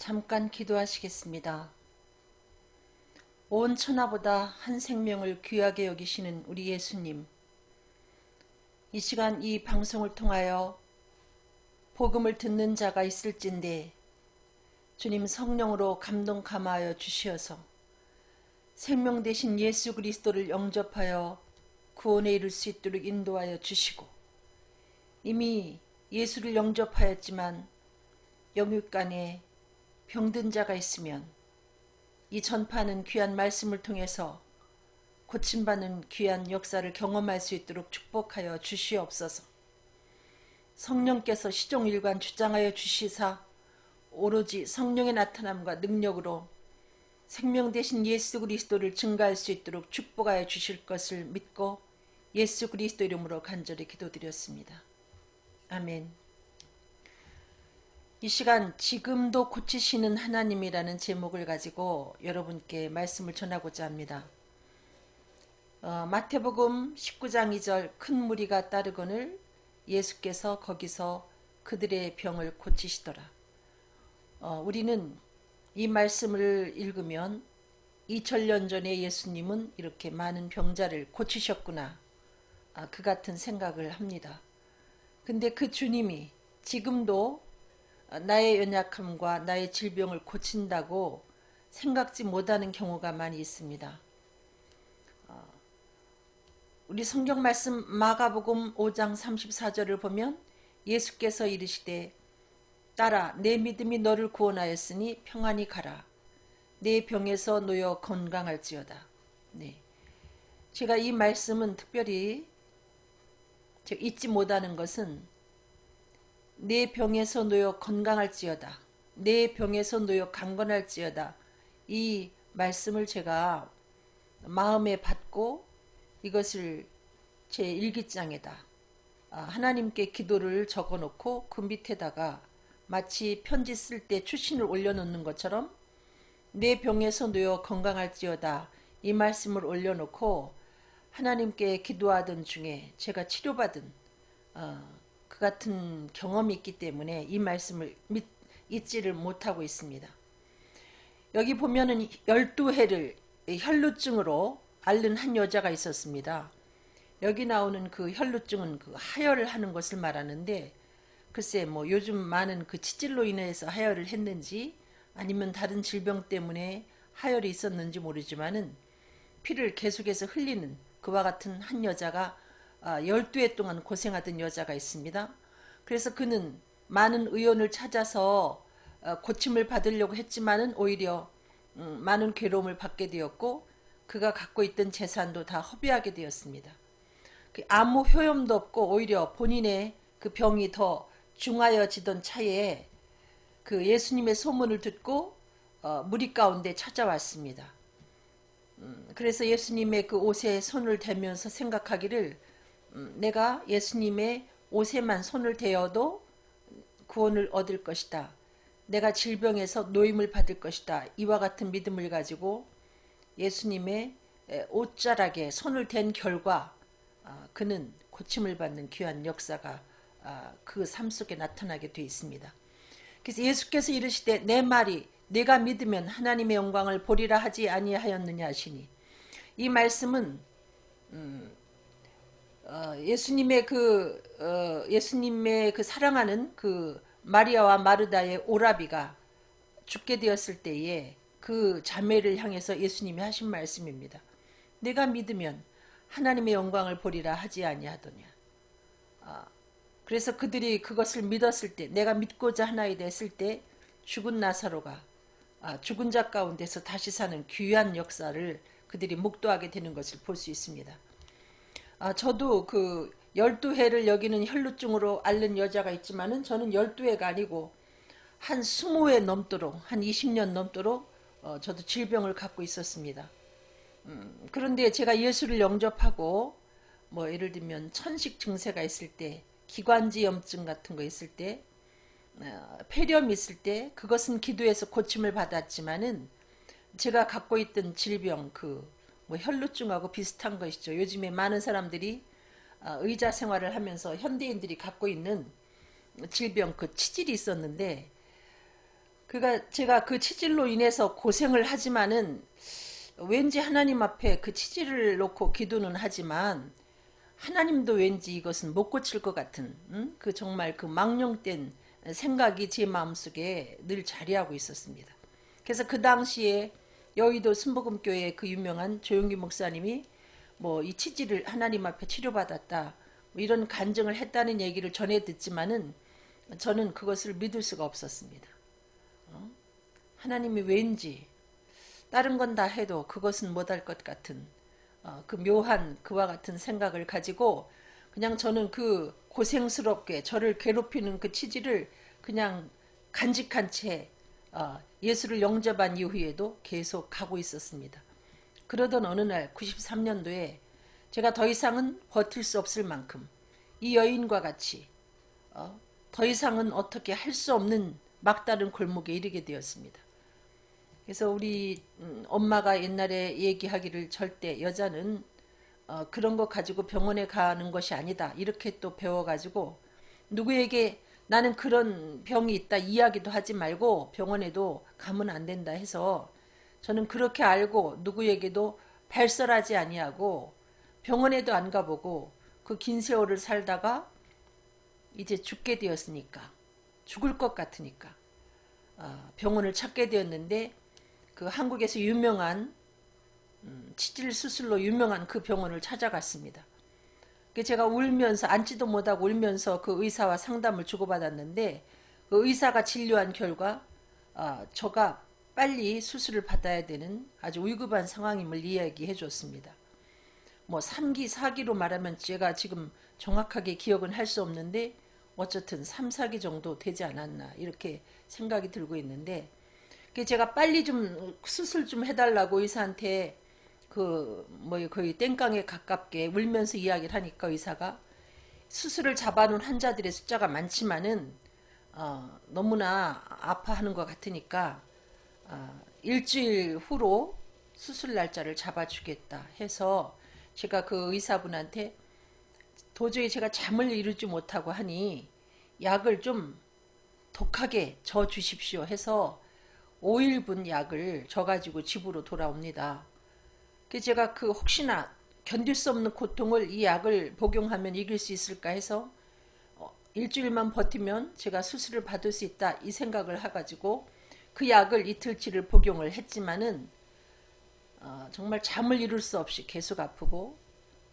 잠깐 기도하시겠습니다. 온 천하보다 한 생명을 귀하게 여기시는 우리 예수님, 이 시간 이 방송을 통하여 복음을 듣는 자가 있을진데 주님 성령으로 감동 감화하여 주시어서 생명 되신 예수 그리스도를 영접하여 구원에 이를 수 있도록 인도하여 주시고, 이미 예수를 영접하였지만 영육간에 병든 자가 있으면 이 전파하는 귀한 말씀을 통해서 고침받는 귀한 역사를 경험할 수 있도록 축복하여 주시옵소서. 성령께서 시종일관 주장하여 주시사 오로지 성령의 나타남과 능력으로 생명 되신 예수 그리스도를 증가할 수 있도록 축복하여 주실 것을 믿고 예수 그리스도 이름으로 간절히 기도드렸습니다. 아멘. 이 시간 지금도 고치시는 하나님이라는 제목을 가지고 여러분께 말씀을 전하고자 합니다. 마태복음 19장 2절 큰 무리가 따르거늘 예수께서 거기서 그들의 병을 고치시더라. 우리는 이 말씀을 읽으면 2000년 전에 예수님은 이렇게 많은 병자를 고치셨구나, 그 같은 생각을 합니다. 근데 그 주님이 지금도 나의 연약함과 나의 질병을 고친다고 생각지 못하는 경우가 많이 있습니다. 우리 성경 말씀 마가복음 5장 34절을 보면 예수께서 이르시되 딸아 내 믿음이 너를 구원하였으니 평안히 가라. 내 병에서 놓여 건강할지어다. 네. 제가 이 말씀은 특별히 잊지 못하는 것은 내 병에서 놓여 건강할지어다, 내 병에서 놓여 강건할지어다, 이 말씀을 제가 마음에 받고 이것을 제 일기장에다 하나님께 기도를 적어놓고 그 밑에다가 마치 편지 쓸 때 추신을 올려놓는 것처럼 내 병에서 놓여 건강할지어다 이 말씀을 올려놓고 하나님께 기도하던 중에 제가 치료받은 그 같은 경험이 있기 때문에 이 말씀을 잊지를 못하고 있습니다. 여기 보면은 12해를 혈루증으로 앓는 한 여자가 있었습니다. 여기 나오는 그 혈루증은 그 하혈을 하는 것을 말하는데, 글쎄 뭐 요즘 많은 그 치질로 인해서 하혈을 했는지 아니면 다른 질병 때문에 하혈이 있었는지 모르지만은 피를 계속해서 흘리는 그와 같은 한 여자가 12해 동안 고생하던 여자가 있습니다. 그래서 그는 많은 의원을 찾아서 고침을 받으려고 했지만은 오히려 많은 괴로움을 받게 되었고 그가 갖고 있던 재산도 다 허비하게 되었습니다. 아무 효험도 없고 오히려 본인의 그 병이 더 중하여지던 차에 그 예수님의 소문을 듣고 무리 가운데 찾아왔습니다. 그래서 예수님의 그 옷에 손을 대면서 생각하기를 내가 예수님의 옷에만 손을 대어도 구원을 얻을 것이다, 내가 질병에서 노임을 받을 것이다, 이와 같은 믿음을 가지고 예수님의 옷자락에 손을 댄 결과 그는 고침을 받는 귀한 역사가 그 삶 속에 나타나게 되어 있습니다. 그래서 예수께서 이르시되 내 말이 내가 믿으면 하나님의 영광을 보리라 하지 아니하였느냐 하시니, 이 말씀은 예수님의 그 사랑하는 그 마리아와 마르다의 오라비가 죽게 되었을 때에 그 자매를 향해서 예수님이 하신 말씀입니다. 내가 믿으면 하나님의 영광을 보리라 하지 아니하더냐. 그래서 그들이 그것을 믿었을 때, 내가 믿고자 하나이다 했을 때 죽은 나사로가 죽은 자 가운데서 다시 사는 귀한 역사를 그들이 목도하게 되는 것을 볼 수 있습니다. 저도 그 12해를 여기는 혈루증으로 앓는 여자가 있지만은 저는 12해가 아니고 한 20해 넘도록, 한 20년 넘도록 저도 질병을 갖고 있었습니다. 그런데 제가 예수를 영접하고 뭐 예를 들면 천식 증세가 있을 때, 기관지염증 같은 거 있을 때, 폐렴 있을 때 그것은 기도해서 고침을 받았지만은 제가 갖고 있던 질병 뭐 혈루증하고 비슷한 것이죠. 요즘에 많은 사람들이 의자 생활을 하면서 현대인들이 갖고 있는 질병, 그 치질이 있었는데 그가 제가 그 치질로 인해서 고생을 하지만은 왠지 하나님 앞에 그 치질을 놓고 기도는 하지만 하나님도 왠지 이것은 못 고칠 것 같은 그 정말 그 망령된 생각이 제 마음속에 늘 자리하고 있었습니다. 그래서 그 당시에 여의도 순복음교회 그 유명한 조용기 목사님이 뭐 이 치질을 하나님 앞에 치료받았다 뭐 이런 간증을 했다는 얘기를 전해 듣지만은 저는 그것을 믿을 수가 없었습니다. 하나님이 왠지 다른 건 다 해도 그것은 못할 것 같은 그 묘한 그와 같은 생각을 가지고 그냥 저는 그 고생스럽게 저를 괴롭히는 그 치질을 그냥 간직한 채 예수를 영접한 이후에도 계속 가고 있었습니다. 그러던 어느 날 93년도에 제가 더 이상은 버틸 수 없을 만큼 이 여인과 같이 더 이상은 어떻게 할 수 없는 막다른 골목에 이르게 되었습니다. 그래서 우리 엄마가 옛날에 얘기하기를 절대 여자는 그런 거 가지고 병원에 가는 것이 아니다 이렇게 또 배워가지고 누구에게 나는 그런 병이 있다 이야기도 하지 말고 병원에도 가면 안 된다 해서 저는 그렇게 알고 누구에게도 발설하지 아니하고 병원에도 안 가보고 그 긴 세월을 살다가 이제 죽게 되었으니까 죽을 것 같으니까 병원을 찾게 되었는데 그 한국에서 유명한 치질 수술로 유명한 그 병원을 찾아갔습니다. 제가 울면서 앉지도 못하고 울면서 그 의사와 상담을 주고받았는데 그 의사가 진료한 결과 저가 빨리 수술을 받아야 되는 아주 위급한 상황임을 이야기해 줬습니다. 뭐 3기, 4기로 말하면 제가 지금 정확하게 기억은 할 수 없는데 어쨌든 3, 4기 정도 되지 않았나 이렇게 생각이 들고 있는데 제가 빨리 좀 수술 좀 해달라고 의사한테 거의 땡깡에 가깝게 울면서 이야기를 하니까 의사가 수술을 잡아놓은 환자들의 숫자가 많지만은 너무나 아파하는 것 같으니까 일주일 후로 수술 날짜를 잡아주겠다 해서 제가 그 의사분한테 도저히 제가 잠을 이루지 못하고 하니 약을 좀 독하게 줘 주십시오 해서 5일분 약을 줘가지고 집으로 돌아옵니다. 제가 혹시나 견딜 수 없는 고통을 이 약을 복용하면 이길 수 있을까 해서 일주일만 버티면 제가 수술을 받을 수 있다 이 생각을 해가지고 그 약을 이틀치를 복용을 했지만은 정말 잠을 이룰 수 없이 계속 아프고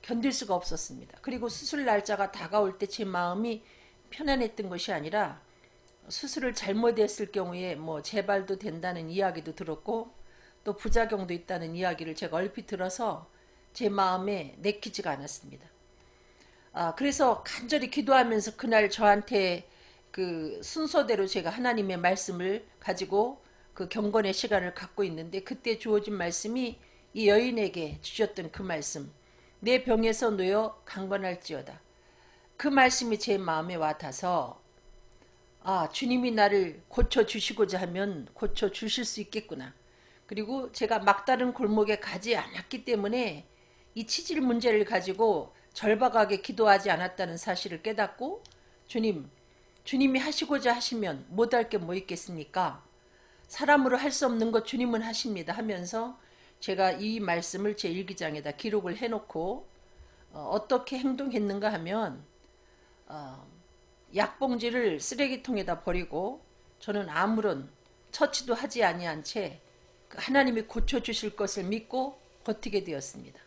견딜 수가 없었습니다. 그리고 수술 날짜가 다가올 때 제 마음이 편안했던 것이 아니라 수술을 잘못했을 경우에 뭐 재발도 된다는 이야기도 들었고 또 부작용도 있다는 이야기를 제가 얼핏 들어서 제 마음에 내키지가 않았습니다. 그래서 간절히 기도하면서 그날 저한테 그 순서대로 제가 하나님의 말씀을 가지고 그 경건의 시간을 갖고 있는데 그때 주어진 말씀이 이 여인에게 주셨던 그 말씀 내 병에서 놓여 강건할지어다. 그 말씀이 제 마음에 와닿아서 주님이 나를 고쳐주시고자 하면 고쳐주실 수 있겠구나. 그리고 제가 막다른 골목에 가지 않았기 때문에 이 치질 문제를 가지고 절박하게 기도하지 않았다는 사실을 깨닫고 주님이 하시고자 하시면 못할 게 뭐 있겠습니까? 사람으로 할 수 없는 것 주님은 하십니다 하면서 제가 이 말씀을 제 일기장에다 기록을 해놓고 어떻게 행동했는가 하면 약봉지를 쓰레기통에다 버리고 저는 아무런 처치도 하지 아니한 채 하나님이 고쳐주실 것을 믿고 버티게 되었습니다.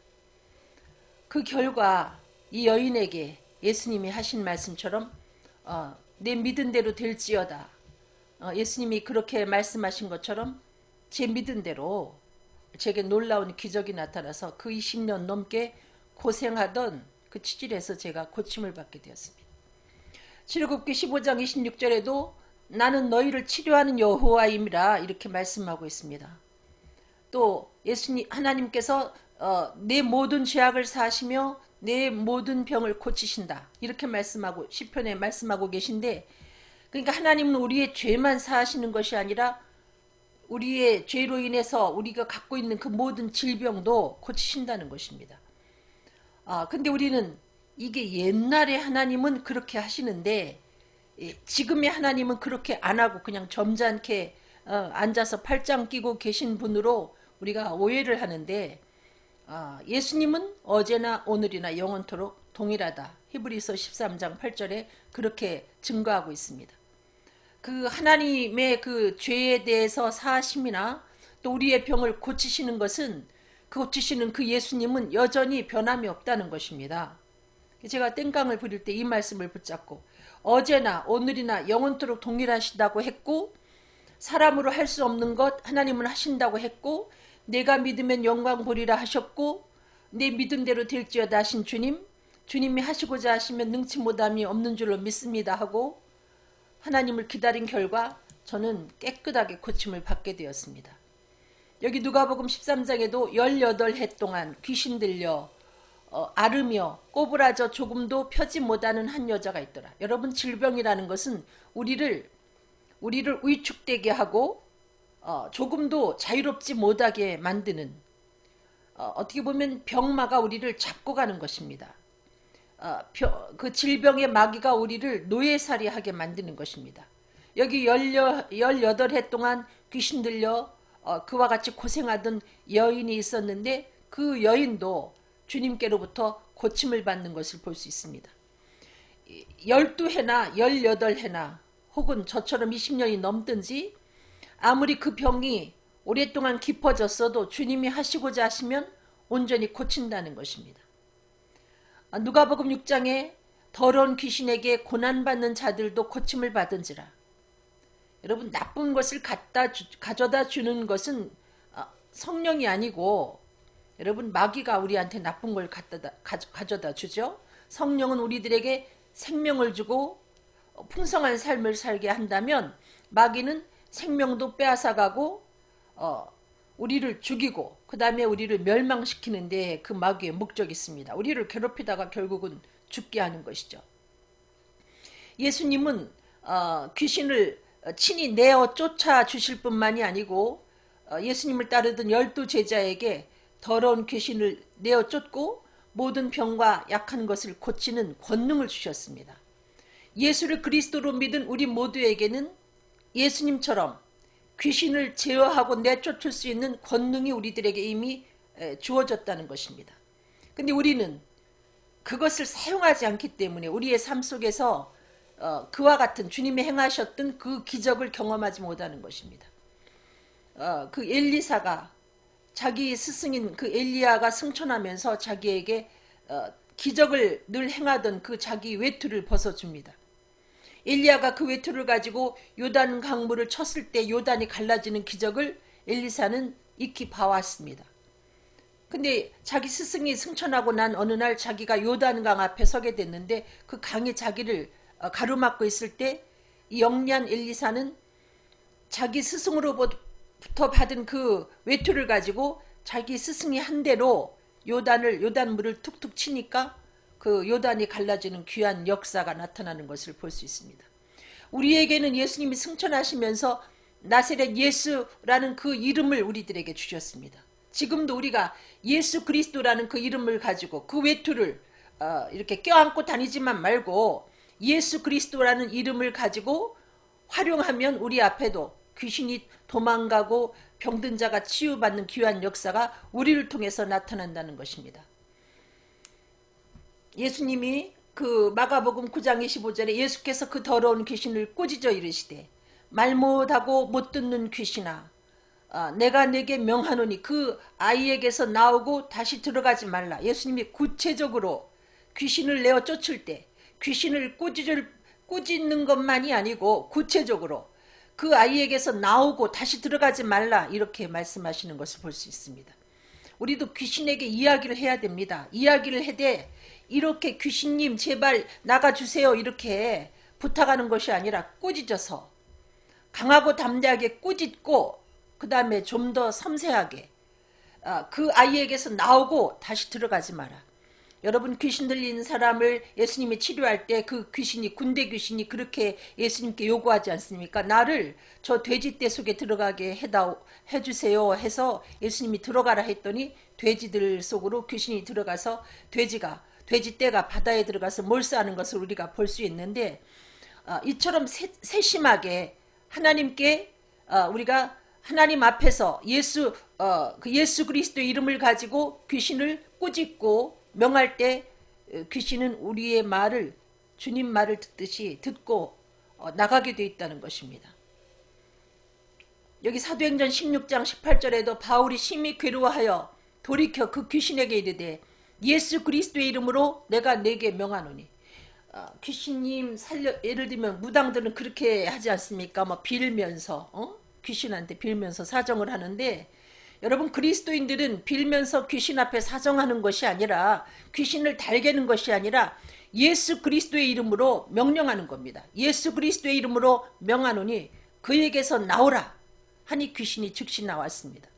그 결과 이 여인에게 예수님이 하신 말씀처럼 내 믿은 대로 될지어다. 예수님이 그렇게 말씀하신 것처럼 제 믿은 대로 제게 놀라운 기적이 나타나서 그 20년 넘게 고생하던 그 치질에서 제가 고침을 받게 되었습니다. 출애굽기 15장 26절에도 나는 너희를 치료하는 여호와임이라 이렇게 말씀하고 있습니다. 또 하나님께서 내 모든 죄악을 사하시며 내 모든 병을 고치신다 이렇게 말씀하고 시편에 말씀하고 계신데 그러니까 하나님은 우리의 죄만 사하시는 것이 아니라 우리의 죄로 인해서 우리가 갖고 있는 그 모든 질병도 고치신다는 것입니다. 근데 우리는 이게 옛날에 하나님은 그렇게 하시는데 지금의 하나님은 그렇게 안 하고 그냥 점잖게 앉아서 팔짱 끼고 계신 분으로 우리가 오해를 하는데, 예수님은 어제나 오늘이나 영원토록 동일하다. 히브리서 13장 8절에 그렇게 증거하고 있습니다. 그 하나님의 그 죄에 대해서 사하심이나 또 우리의 병을 고치시는 것은, 고치시는 그 예수님은 여전히 변함이 없다는 것입니다. 제가 땡깡을 부릴 때 이 말씀을 붙잡고, 어제나 오늘이나 영원토록 동일하시다고 했고, 사람으로 할 수 없는 것 하나님은 하신다고 했고, 내가 믿으면 영광 보리라 하셨고, 내 믿은 대로 될지어다 하신 주님, 주님이 하시고자 하시면 능치 못함이 없는 줄로 믿습니다 하고 하나님을 기다린 결과 저는 깨끗하게 고침을 받게 되었습니다. 여기 누가복음 13장에도 18해 동안 귀신 들려 앓으며 꼬부라져 조금도 펴지 못하는 한 여자가 있더라. 여러분, 질병이라는 것은 우리를 위축되게 하고 조금도 자유롭지 못하게 만드는, 어떻게 보면 병마가 우리를 잡고 가는 것입니다. 그 질병의 마귀가 우리를 노예살이하게 만드는 것입니다. 여기 18해 동안 귀신 들려 그와 같이 고생하던 여인이 있었는데, 그 여인도 주님께로부터 고침을 받는 것을 볼 수 있습니다. 12해나 18해나 혹은 저처럼 20년이 넘든지 아무리 그 병이 오랫동안 깊어졌어도 주님이 하시고자 하시면 온전히 고친다는 것입니다. 누가복음 6장에 더러운 귀신에게 고난받는 자들도 고침을 받은지라. 여러분, 나쁜 것을 가져다 주는 것은 성령이 아니고, 여러분, 마귀가 우리한테 나쁜 걸 가져다 주죠. 성령은 우리들에게 생명을 주고 풍성한 삶을 살게 한다면, 마귀는 생명도 빼앗아가고 우리를 죽이고 그 다음에 우리를 멸망시키는데 그 마귀의 목적이 있습니다. 우리를 괴롭히다가 결국은 죽게 하는 것이죠. 예수님은 귀신을 친히 내어 쫓아 주실 뿐만이 아니고, 예수님을 따르던 12제자에게 더러운 귀신을 내어 쫓고 모든 병과 약한 것을 고치는 권능을 주셨습니다. 예수를 그리스도로 믿은 우리 모두에게는 예수님처럼 귀신을 제어하고 내쫓을 수 있는 권능이 우리들에게 이미 주어졌다는 것입니다. 근데 우리는 그것을 사용하지 않기 때문에 우리의 삶 속에서 그와 같은 주님이 행하셨던 그 기적을 경험하지 못하는 것입니다. 그 엘리사가, 자기 스승인 그 엘리야가 승천하면서 자기에게 기적을 늘 행하던 그 자기 외투를 벗어줍니다. 엘리야가 그 외투를 가지고 요단 강물을 쳤을 때 요단이 갈라지는 기적을 엘리사는 익히 봐왔습니다. 근데 자기 스승이 승천하고 난 어느 날 자기가 요단강 앞에 서게 됐는데, 그 강이 자기를 가로막고 있을 때 이 영리한 엘리사는 자기 스승으로부터 받은 그 외투를 가지고 자기 스승이 한 대로 요단물을 툭툭 치니까 그 요단이 갈라지는 귀한 역사가 나타나는 것을 볼 수 있습니다. 우리에게는 예수님이 승천하시면서 나세렛 예수라는 그 이름을 우리들에게 주셨습니다. 지금도 우리가 예수 그리스도라는 그 이름을 가지고 그 외투를 이렇게 껴안고 다니지만 말고, 예수 그리스도라는 이름을 가지고 활용하면 우리 앞에도 귀신이 도망가고 병든 자가 치유받는 귀한 역사가 우리를 통해서 나타난다는 것입니다. 예수님이 그 마가복음 9장 25절에 예수께서 그 더러운 귀신을 꾸짖어 이르시되, 말 못하고 못 듣는 귀신아, 내가 내게 명하노니 그 아이에게서 나오고 다시 들어가지 말라. 예수님이 구체적으로 귀신을 내어 쫓을 때 귀신을 꾸짖는 것만이 아니고 구체적으로 그 아이에게서 나오고 다시 들어가지 말라, 이렇게 말씀하시는 것을 볼 수 있습니다. 우리도 귀신에게 이야기를 해야 됩니다. 이야기를 해대 이렇게 귀신님 제발 나가주세요 이렇게 부탁하는 것이 아니라 꾸짖어서 강하고 담대하게 꾸짖고 그 다음에 좀 더 섬세하게 그 아이에게서 나오고 다시 들어가지 마라. 여러분, 귀신 들린 사람을 예수님이 치료할 때 그 귀신이, 군대 귀신이 그렇게 예수님께 요구하지 않습니까? 나를 저 돼지떼 속에 들어가게 해주세요 해서 예수님이 들어가라 했더니 돼지들 속으로 귀신이 들어가서 돼지떼가 바다에 들어가서 몰수하는 것을 우리가 볼 수 있는데, 이처럼 세심하게 하나님께 우리가 하나님 앞에서 그 예수 그리스도의 이름을 가지고 귀신을 꾸짖고 명할 때 귀신은 우리의 말을 주님 말을 듣듯이 듣고 나가게 돼 있다는 것입니다. 여기 사도행전 16장 18절에도 바울이 심히 괴로워하여 돌이켜 그 귀신에게 이르되 예수 그리스도의 이름으로 내가 네게 명하노니. 귀신님 살려, 예를 들면 무당들은 그렇게 하지 않습니까? 뭐 빌면서 귀신한테 빌면서 사정을 하는데, 여러분 그리스도인들은 빌면서 귀신 앞에 사정하는 것이 아니라, 귀신을 달게는 것이 아니라 예수 그리스도의 이름으로 명령하는 겁니다. 예수 그리스도의 이름으로 명하노니 그에게서 나오라 하니 귀신이 즉시 나왔습니다.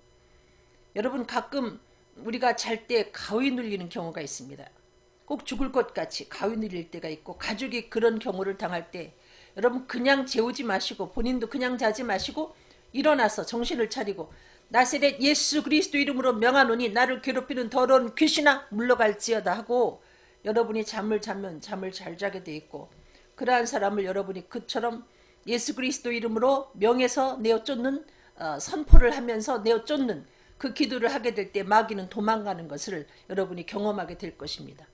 여러분 가끔 우리가 잘 때 가위 눌리는 경우가 있습니다. 꼭 죽을 것 같이 가위 눌릴 때가 있고, 가족이 그런 경우를 당할 때 여러분 그냥 재우지 마시고, 본인도 그냥 자지 마시고 일어나서 정신을 차리고 나세렛 예수 그리스도 이름으로 명하노니 나를 괴롭히는 더러운 귀신아 물러갈지어다 하고 여러분이 잠을 자면 잠을 잘 자게 돼 있고, 그러한 사람을 여러분이 그처럼 예수 그리스도 이름으로 명해서 내어 쫓는 선포를 하면서 내어 쫓는 그 기도를 하게 될 때 마귀는 도망가는 것을 여러분이 경험하게 될 것입니다.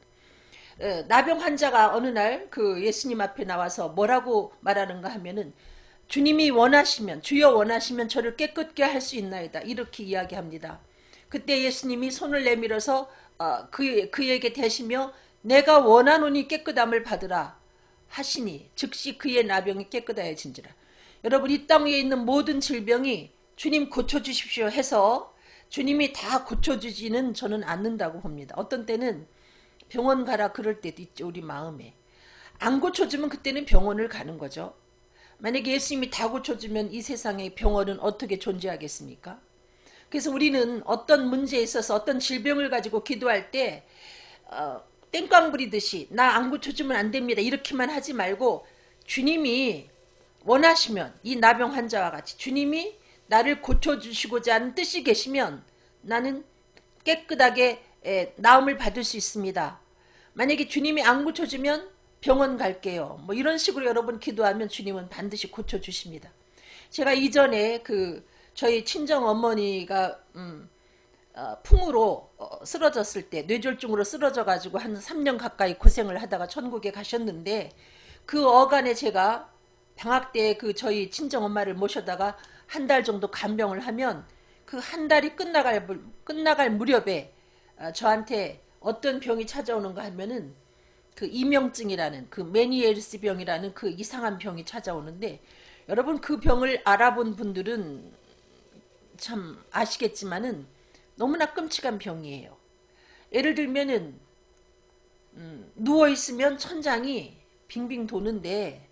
나병 환자가 어느 날 그 예수님 앞에 나와서 뭐라고 말하는가 하면은, 주님이 원하시면, 주여 원하시면 저를 깨끗게 할 수 있나이다 이렇게 이야기합니다. 그때 예수님이 손을 내밀어서 그에게 대시며 내가 원하노니 깨끗함을 받으라 하시니 즉시 그의 나병이 깨끗하여진지라. 여러분 이 땅 위에 있는 모든 질병이 주님 고쳐주십시오 해서 주님이 다 고쳐주지는 저는 않는다고 봅니다. 어떤 때는 병원 가라 그럴 때도 있죠. 우리 마음에 안 고쳐주면 그때는 병원을 가는 거죠. 만약에 예수님이 다 고쳐주면 이 세상에 병원은 어떻게 존재하겠습니까? 그래서 우리는 어떤 문제에 있어서 어떤 질병을 가지고 기도할 때 땡깡 부리듯이 나 안 고쳐주면 안 됩니다 이렇게만 하지 말고, 주님이 원하시면 이 나병 환자와 같이 주님이 나를 고쳐주시고자 하는 뜻이 계시면 나는 깨끗하게 나음을 받을 수 있습니다. 만약에 주님이 안 고쳐주면 병원 갈게요. 뭐 이런 식으로 여러분 기도하면 주님은 반드시 고쳐주십니다. 제가 이전에 저희 친정 어머니가 풍으로 쓰러졌을 때, 뇌졸중으로 쓰러져 가지고 한 3년 가까이 고생을 하다가 천국에 가셨는데, 그 어간에 제가 방학 때 저희 친정 엄마를 모셔다가 한 달 정도 간병을 하면 그 한 달이 끝나갈 무렵에 저한테 어떤 병이 찾아오는가 하면은 그 이명증이라는 그 메니에르스 병이라는 그 이상한 병이 찾아오는데, 여러분 그 병을 알아본 분들은 참 아시겠지만은 너무나 끔찍한 병이에요. 예를 들면은 누워 있으면 천장이 빙빙 도는데,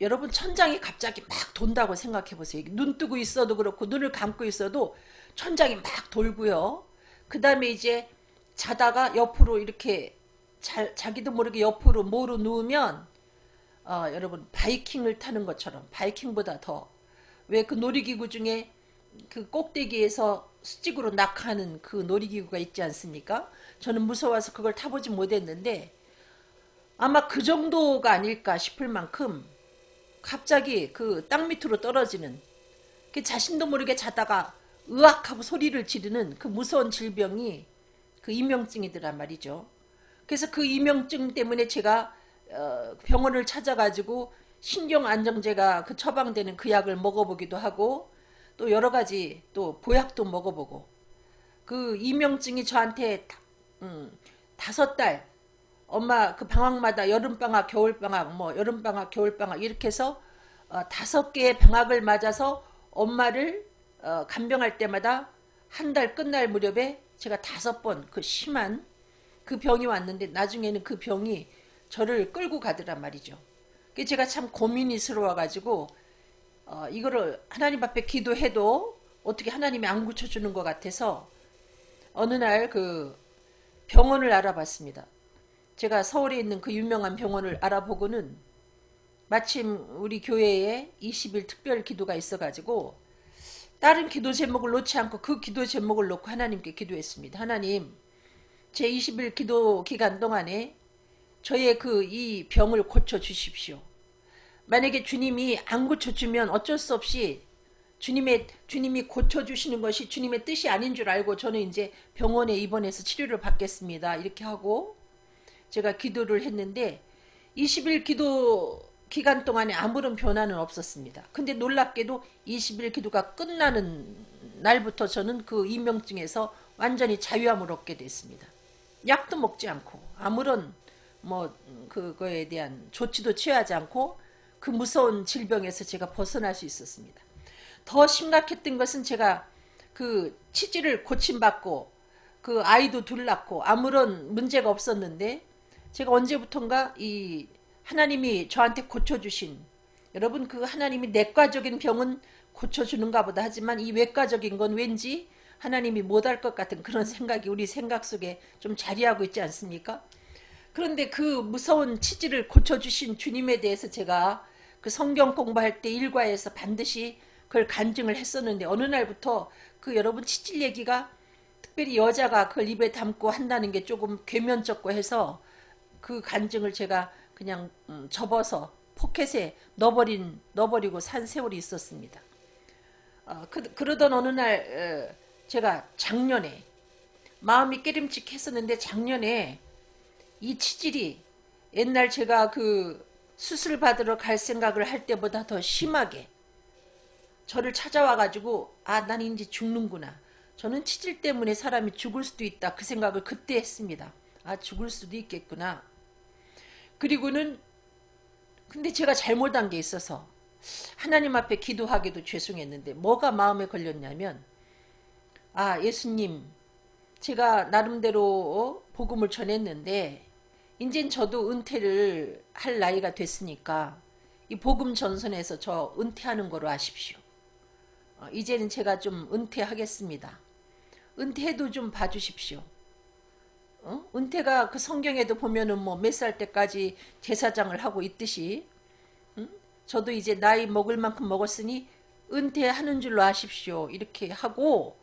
여러분 천장이 갑자기 막 돈다고 생각해 보세요. 눈 뜨고 있어도 그렇고 눈을 감고 있어도 천장이 막 돌고요. 그 다음에 이제 자다가 옆으로 이렇게 자기도 모르게 옆으로 모로 누우면 여러분 바이킹을 타는 것처럼, 바이킹보다 더, 왜 그 놀이기구 중에 그 꼭대기에서 수직으로 낙하는 그 놀이기구가 있지 않습니까? 저는 무서워서 그걸 타보지 못했는데 아마 그 정도가 아닐까 싶을 만큼 갑자기 그 땅 밑으로 떨어지는, 그 자신도 모르게 자다가 으악하고 소리를 지르는 그 무서운 질병이 그 이명증이더란 말이죠. 그래서 그 이명증 때문에 제가 병원을 찾아가지고 신경안정제가 처방되는 그 약을 먹어보기도 하고, 또 여러 가지 또 보약도 먹어보고, 그 이명증이 저한테 5달, 엄마 그 방학마다 여름방학, 겨울방학, 뭐 여름방학, 겨울방학 이렇게 해서 5개의 방학을 맞아서 엄마를 간병할 때마다 한 달 끝날 무렵에 제가 5번 그 심한 그 병이 왔는데, 나중에는 그 병이 저를 끌고 가더란 말이죠. 제가 참 고민이스러워 가지고 이거를 하나님 앞에 기도해도 어떻게 하나님이 안 고쳐주는 것 같아서 어느 날 그 병원을 알아봤습니다. 제가 서울에 있는 그 유명한 병원을 알아보고는 마침 우리 교회에 20일 특별 기도가 있어가지고 다른 기도 제목을 놓지 않고 그 기도 제목을 놓고 하나님께 기도했습니다. 하나님, 제 20일 기도 기간 동안에 저의 이 병을 고쳐 주십시오. 만약에 주님이 안 고쳐주면 어쩔 수 없이 주님이 고쳐주시는 것이 주님의 뜻이 아닌 줄 알고 저는 이제 병원에 입원해서 치료를 받겠습니다. 이렇게 하고 제가 기도를 했는데 20일 기도 기간 동안에 아무런 변화는 없었습니다. 근데 놀랍게도 20일 기도가 끝나는 날부터 저는 그 이명증에서 완전히 자유함을 얻게 됐습니다. 약도 먹지 않고 아무런 그거에 대한 조치도 취하지 않고 그 무서운 질병에서 제가 벗어날 수 있었습니다. 더 심각했던 것은 제가 그 치질을 고침받고 그 아이도 둘 낳고 아무런 문제가 없었는데 제가 언제부턴가 이 하나님이 저한테 고쳐주신, 여러분 그 하나님이 내과적인 병은 고쳐주는가 보다 하지만 이 외과적인 건 왠지 하나님이 못할 것 같은 그런 생각이 우리 생각 속에 좀 자리하고 있지 않습니까? 그런데 그 무서운 치질을 고쳐주신 주님에 대해서 제가 그 성경 공부할 때 일과에서 반드시 그걸 간증을 했었는데 어느 날부터 그 여러분 치질 얘기가 특별히 여자가 그걸 입에 담고 한다는 게 조금 괴면쩍고 해서 그 간증을 제가 그냥 접어서 포켓에 넣어버리고 산 세월이 있었습니다. 그러던 어느 날 제가 작년에 마음이 깨림칙했었는데 작년에 이 치질이 옛날 제가 그 수술 받으러 갈 생각을 할 때보다 더 심하게 저를 찾아와가지고 난 이제 죽는구나. 저는 치질 때문에 사람이 죽을 수도 있다. 그 생각을 그때 했습니다. 죽을 수도 있겠구나. 그리고는 근데 제가 잘못한 게 있어서 하나님 앞에 기도하기도 죄송했는데 뭐가 마음에 걸렸냐면 예수님 제가 나름대로 복음을 전했는데 이젠 저도 은퇴를 할 나이가 됐으니까 이 복음 전선에서 저 은퇴하는 거로 아십시오. 이제는 제가 좀 은퇴하겠습니다. 은퇴도 좀 봐주십시오. 은퇴가 그 성경에도 보면은 몇 살 때까지 제사장을 하고 있듯이 저도 이제 나이 먹을 만큼 먹었으니 은퇴하는 줄로 아십시오. 이렇게 하고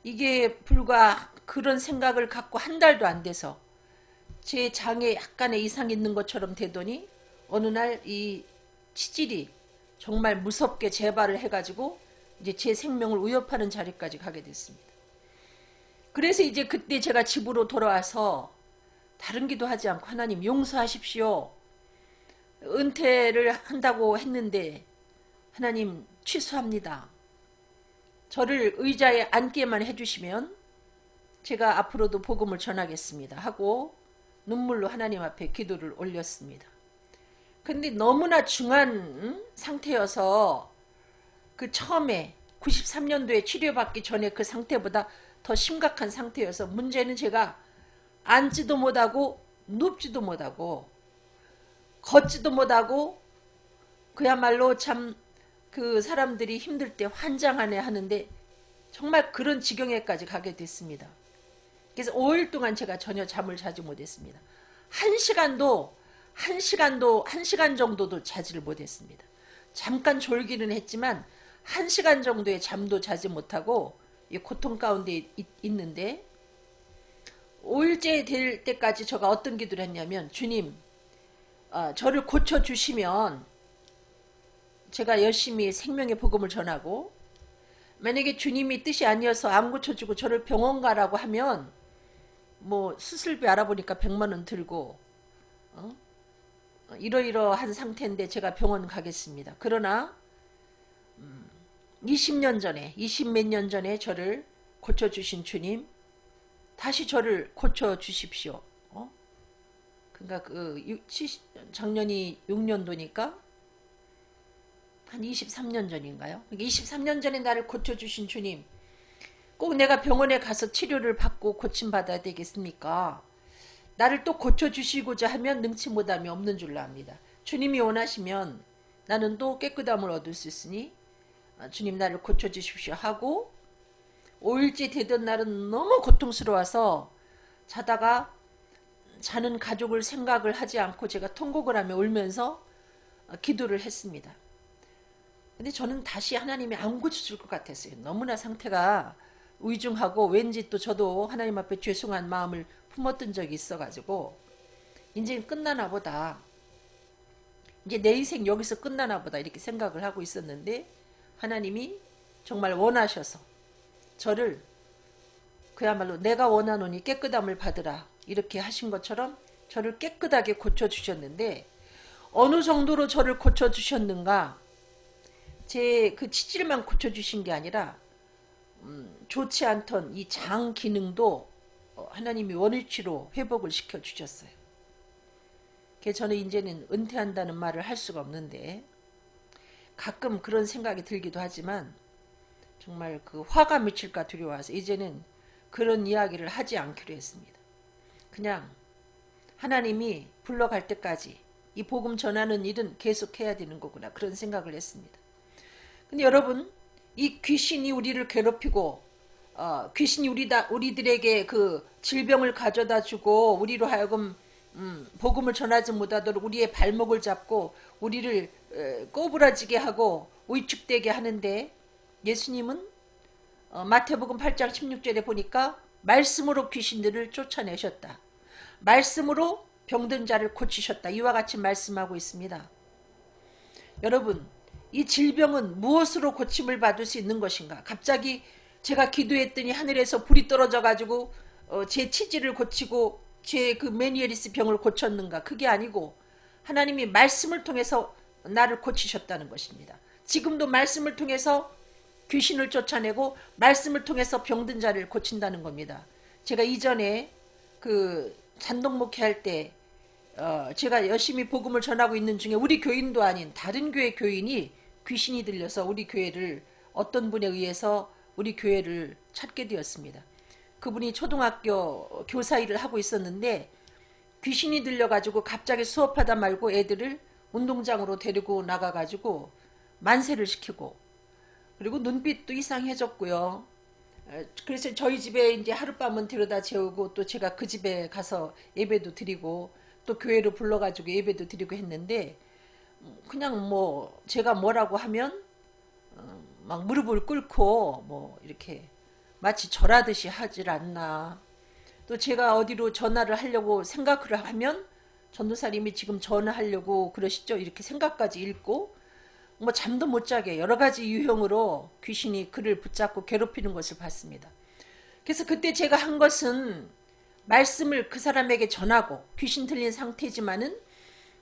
이게 불과 그런 생각을 갖고 한 달도 안 돼서 제 장에 약간의 이상이 있는 것처럼 되더니 어느 날 이 치질이 정말 무섭게 재발을 해가지고 이제 제 생명을 위협하는 자리까지 가게 됐습니다. 그래서 이제 그때 제가 집으로 돌아와서 다른 기도하지 않고 하나님 용서하십시오. 은퇴를 한다고 했는데 하나님 취소합니다. 저를 의자에 앉게만 해주시면 제가 앞으로도 복음을 전하겠습니다 하고 눈물로 하나님 앞에 기도를 올렸습니다. 근데 너무나 중한 상태여서 그 처음에 93년도에 치료받기 전에 그 상태보다 더 심각한 상태여서 문제는 제가 앉지도 못하고 눕지도 못하고 걷지도 못하고 그야말로 참 그 사람들이 힘들 때 환장하네 하는데 정말 그런 지경에까지 가게 됐습니다. 그래서 5일 동안 제가 전혀 잠을 자지 못했습니다. 한 시간 정도도 자지를 못했습니다. 잠깐 졸기는 했지만 1시간 정도의 잠도 자지 못하고 고통 가운데 있는데 5일째 될 때까지 제가 어떤 기도를 했냐면 주님 저를 고쳐주시면 제가 열심히 생명의 복음을 전하고 만약에 주님이 뜻이 아니어서 안 고쳐주고 저를 병원 가라고 하면 수술비 알아보니까 100만원 들고 이러이러한 상태인데 제가 병원 가겠습니다. 그러나 20몇 년 전에 저를 고쳐주신 주님 다시 저를 고쳐주십시오. 그러니까 작년이 6년도니까 한 23년 전인가요? 23년 전에 나를 고쳐주신 주님 꼭 내가 병원에 가서 치료를 받고 고침받아야 되겠습니까? 나를 또 고쳐주시고자 하면 능치 못함이 없는 줄로 압니다. 주님이 원하시면 나는 또 깨끗함을 얻을 수 있으니 주님 나를 고쳐주십시오 하고 5일째 되던 날은 너무 고통스러워서 자는 가족을 생각을 하지 않고 제가 통곡을 하며 울면서 기도를 했습니다. 근데 저는 다시 하나님이 안 고쳐줄 것 같았어요. 너무나 상태가 위중하고 왠지 또 저도 하나님 앞에 죄송한 마음을 품었던 적이 있어가지고 이제 끝나나 보다. 이제 내 인생 여기서 끝나나 보다 이렇게 생각을 하고 있었는데 하나님이 정말 원하셔서 저를 그야말로 내가 원하노니 깨끗함을 받으라 이렇게 하신 것처럼 저를 깨끗하게 고쳐주셨는데 어느 정도로 저를 고쳐주셨는가, 제 그 치질만 고쳐주신 게 아니라 좋지 않던 이 장 기능도 하나님이 원위치로 회복을 시켜주셨어요. 그래서 저는 이제는 은퇴한다는 말을 할 수가 없는데 가끔 그런 생각이 들기도 하지만 정말 그 화가 미칠까 두려워서 이제는 그런 이야기를 하지 않기로 했습니다. 그냥 하나님이 불러갈 때까지 이 복음 전하는 일은 계속해야 되는 거구나 그런 생각을 했습니다. 근데 여러분, 이 귀신이 우리를 괴롭히고 귀신이 우리들에게 그 질병을 가져다 주고 우리로 하여금 복음을 전하지 못하도록 우리의 발목을 잡고 우리를 꼬부라지게 하고 위축되게 하는데 예수님은 마태복음 8장 16절에 보니까 말씀으로 귀신들을 쫓아내셨다. 말씀으로 병든 자를 고치셨다. 이와 같이 말씀하고 있습니다. 여러분, 이 질병은 무엇으로 고침을 받을 수 있는 것인가? 갑자기 제가 기도했더니 하늘에서 불이 떨어져 가지고 제 치질을 고치고 제 그 메니에리스 병을 고쳤는가? 그게 아니고 하나님이 말씀을 통해서 나를 고치셨다는 것입니다. 지금도 말씀을 통해서 귀신을 쫓아내고 말씀을 통해서 병든 자를 고친다는 겁니다. 제가 이전에 그 단독 목회할 때 제가 열심히 복음을 전하고 있는 중에 우리 교인도 아닌 다른 교회 교인이 귀신이 들려서 우리 교회를 어떤 분에 의해서 우리 교회를 찾게 되었습니다. 그분이 초등학교 교사 일을 하고 있었는데 귀신이 들려가지고 갑자기 수업하다 말고 애들을 운동장으로 데리고 나가가지고 만세를 시키고 그리고 눈빛도 이상해졌고요. 그래서 저희 집에 이제 하룻밤은 데려다 재우고 또 제가 그 집에 가서 예배도 드리고 또 교회로 불러가지고 예배도 드리고 했는데 그냥 뭐 제가 뭐라고 하면 막 무릎을 꿇고 뭐 이렇게 마치 절하듯이 하질 않나. 또 제가 어디로 전화를 하려고 생각을 하면 전도사님이 지금 전화하려고 그러시죠? 이렇게 생각까지 읽고 뭐 잠도 못 자게 여러 가지 유형으로 귀신이 그를 붙잡고 괴롭히는 것을 봤습니다. 그래서 그때 제가 한 것은 말씀을 그 사람에게 전하고 귀신 들린 상태지만은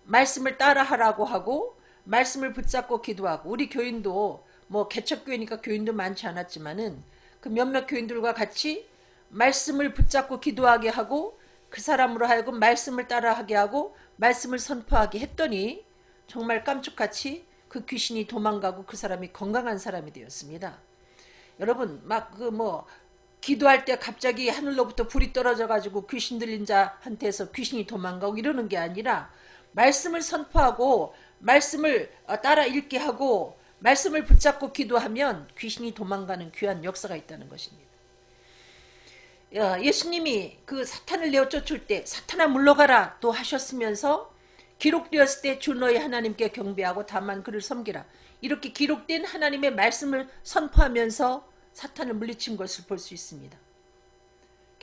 말씀을 따라하라고 하고 말씀을 붙잡고 기도하고 우리 교인도 뭐 개척교회니까 교인도 많지 않았지만은 그 몇몇 교인들과 같이 말씀을 붙잡고 기도하게 하고 그 사람으로 하여금 말씀을 따라하게 하고 말씀을 선포하게 했더니 정말 깜짝같이 그 귀신이 도망가고 그 사람이 건강한 사람이 되었습니다. 여러분 막 그 뭐 기도할 때 갑자기 하늘로부터 불이 떨어져 가지고 귀신 들린 자한테서 귀신이 도망가고 이러는 게 아니라 말씀을 선포하고 말씀을 따라 읽게 하고 말씀을 붙잡고 기도하면 귀신이 도망가는 귀한 역사가 있다는 것입니다. 예수님이 그 사탄을 내어 쫓을 때 사탄아 물러가라 또 하셨으면서 기록되었을 때 주 너희 하나님께 경배하고 다만 그를 섬기라 이렇게 기록된 하나님의 말씀을 선포하면서 사탄을 물리친 것을 볼 수 있습니다.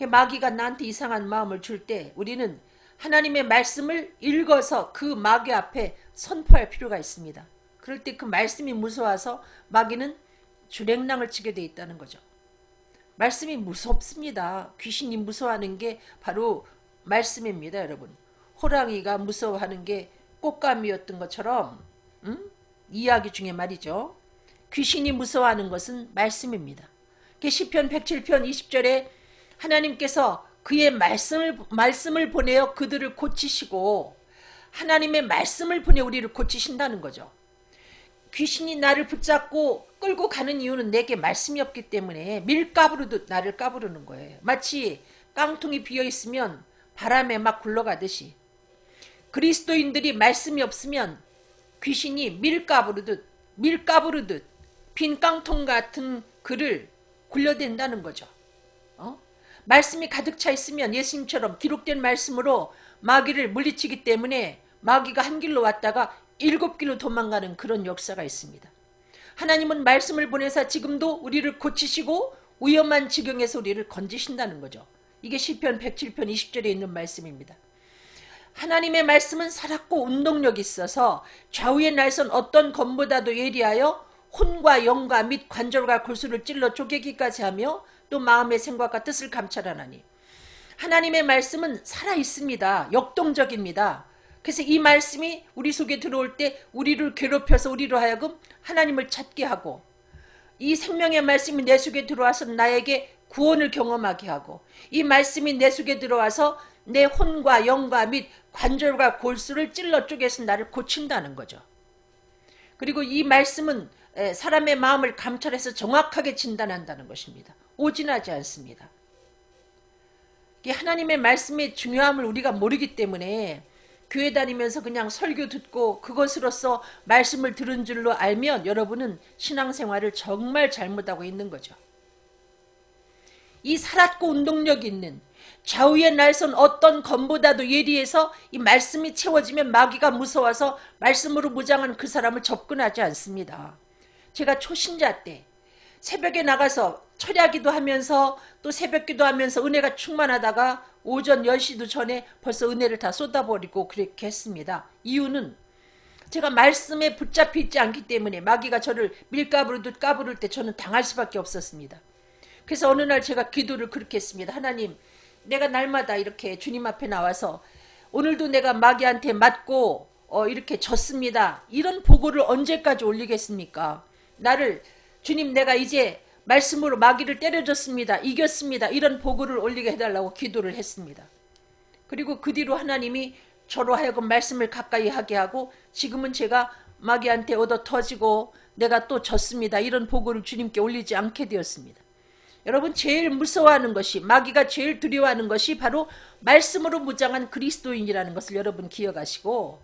마귀가 나한테 이상한 마음을 줄 때 우리는 하나님의 말씀을 읽어서 그 마귀 앞에 선포할 필요가 있습니다. 그럴 때 그 말씀이 무서워서 마귀는 주랭랑을 치게 돼 있다는 거죠. 말씀이 무섭습니다. 귀신이 무서워하는 게 바로 말씀입니다, 여러분. 호랑이가 무서워하는 게 꽃감이었던 것처럼 이야기 중에 말이죠. 귀신이 무서워하는 것은 말씀입니다. 시편 107편 20절에 하나님께서 그의 말씀을 보내어 그들을 고치시고 하나님의 말씀을 보내 우리를 고치신다는 거죠. 귀신이 나를 붙잡고 끌고 가는 이유는 내게 말씀이 없기 때문에 밀가부르듯 나를 까부르는 거예요. 마치 깡통이 비어있으면 바람에 막 굴러가듯이 그리스도인들이 말씀이 없으면 귀신이 밀가부르듯 빈 깡통 같은 그를 굴려댄다는 거죠. 말씀이 가득 차 있으면 예수님처럼 기록된 말씀으로 마귀를 물리치기 때문에 마귀가 한 길로 왔다가 7길로 도망가는 그런 역사가 있습니다. 하나님은 말씀을 보내사 지금도 우리를 고치시고 위험한 지경에서 우리를 건지신다는 거죠. 이게 시편 107편 20절에 있는 말씀입니다. 하나님의 말씀은 살았고 운동력이 있어서 좌우의 날선 어떤 검보다도 예리하여 혼과 영과 및 관절과 골수를 찔러 쪼개기까지 하며 또 마음의 생각과 뜻을 감찰하나니 하나님의 말씀은 살아있습니다. 역동적입니다. 그래서 이 말씀이 우리 속에 들어올 때 우리를 괴롭혀서 우리로 하여금 하나님을 찾게 하고 이 생명의 말씀이 내 속에 들어와서 나에게 구원을 경험하게 하고 이 말씀이 내 속에 들어와서 내 혼과 영과 및 관절과 골수를 찔러 쪼개서 나를 고친다는 거죠. 그리고 이 말씀은 사람의 마음을 감찰해서 정확하게 진단한다는 것입니다. 오진하지 않습니다. 하나님의 말씀의 중요함을 우리가 모르기 때문에 교회 다니면서 그냥 설교 듣고 그것으로서 말씀을 들은 줄로 알면 여러분은 신앙생활을 정말 잘못하고 있는 거죠. 이 살았고 운동력 있는 좌우의 날선 어떤 검보다도 예리해서 이 말씀이 채워지면 마귀가 무서워서 말씀으로 무장한 그 사람을 접근하지 않습니다. 제가 초신자 때 새벽에 나가서 철야기도 하면서 또 새벽기도 하면서 은혜가 충만하다가 오전 10시도 전에 벌써 은혜를 다 쏟아버리고 그렇게 했습니다. 이유는 제가 말씀에 붙잡혀 있지 않기 때문에 마귀가 저를 밀가부르듯 까부를 때 저는 당할 수밖에 없었습니다. 그래서 어느 날 제가 기도를 그렇게 했습니다. 하나님, 내가 날마다 이렇게 주님 앞에 나와서 오늘도 내가 마귀한테 맞고 이렇게 졌습니다. 이런 보고를 언제까지 올리겠습니까? 나를 주님, 내가 이제 말씀으로 마귀를 때려줬습니다. 이겼습니다. 이런 보고를 올리게 해달라고 기도를 했습니다. 그리고 그 뒤로 하나님이 저로 하여금 말씀을 가까이 하게 하고 지금은 제가 마귀한테 얻어 터지고 내가 또 졌습니다. 이런 보고를 주님께 올리지 않게 되었습니다. 여러분, 제일 무서워하는 것이, 마귀가 제일 두려워하는 것이 바로 말씀으로 무장한 그리스도인이라는 것을 여러분 기억하시고,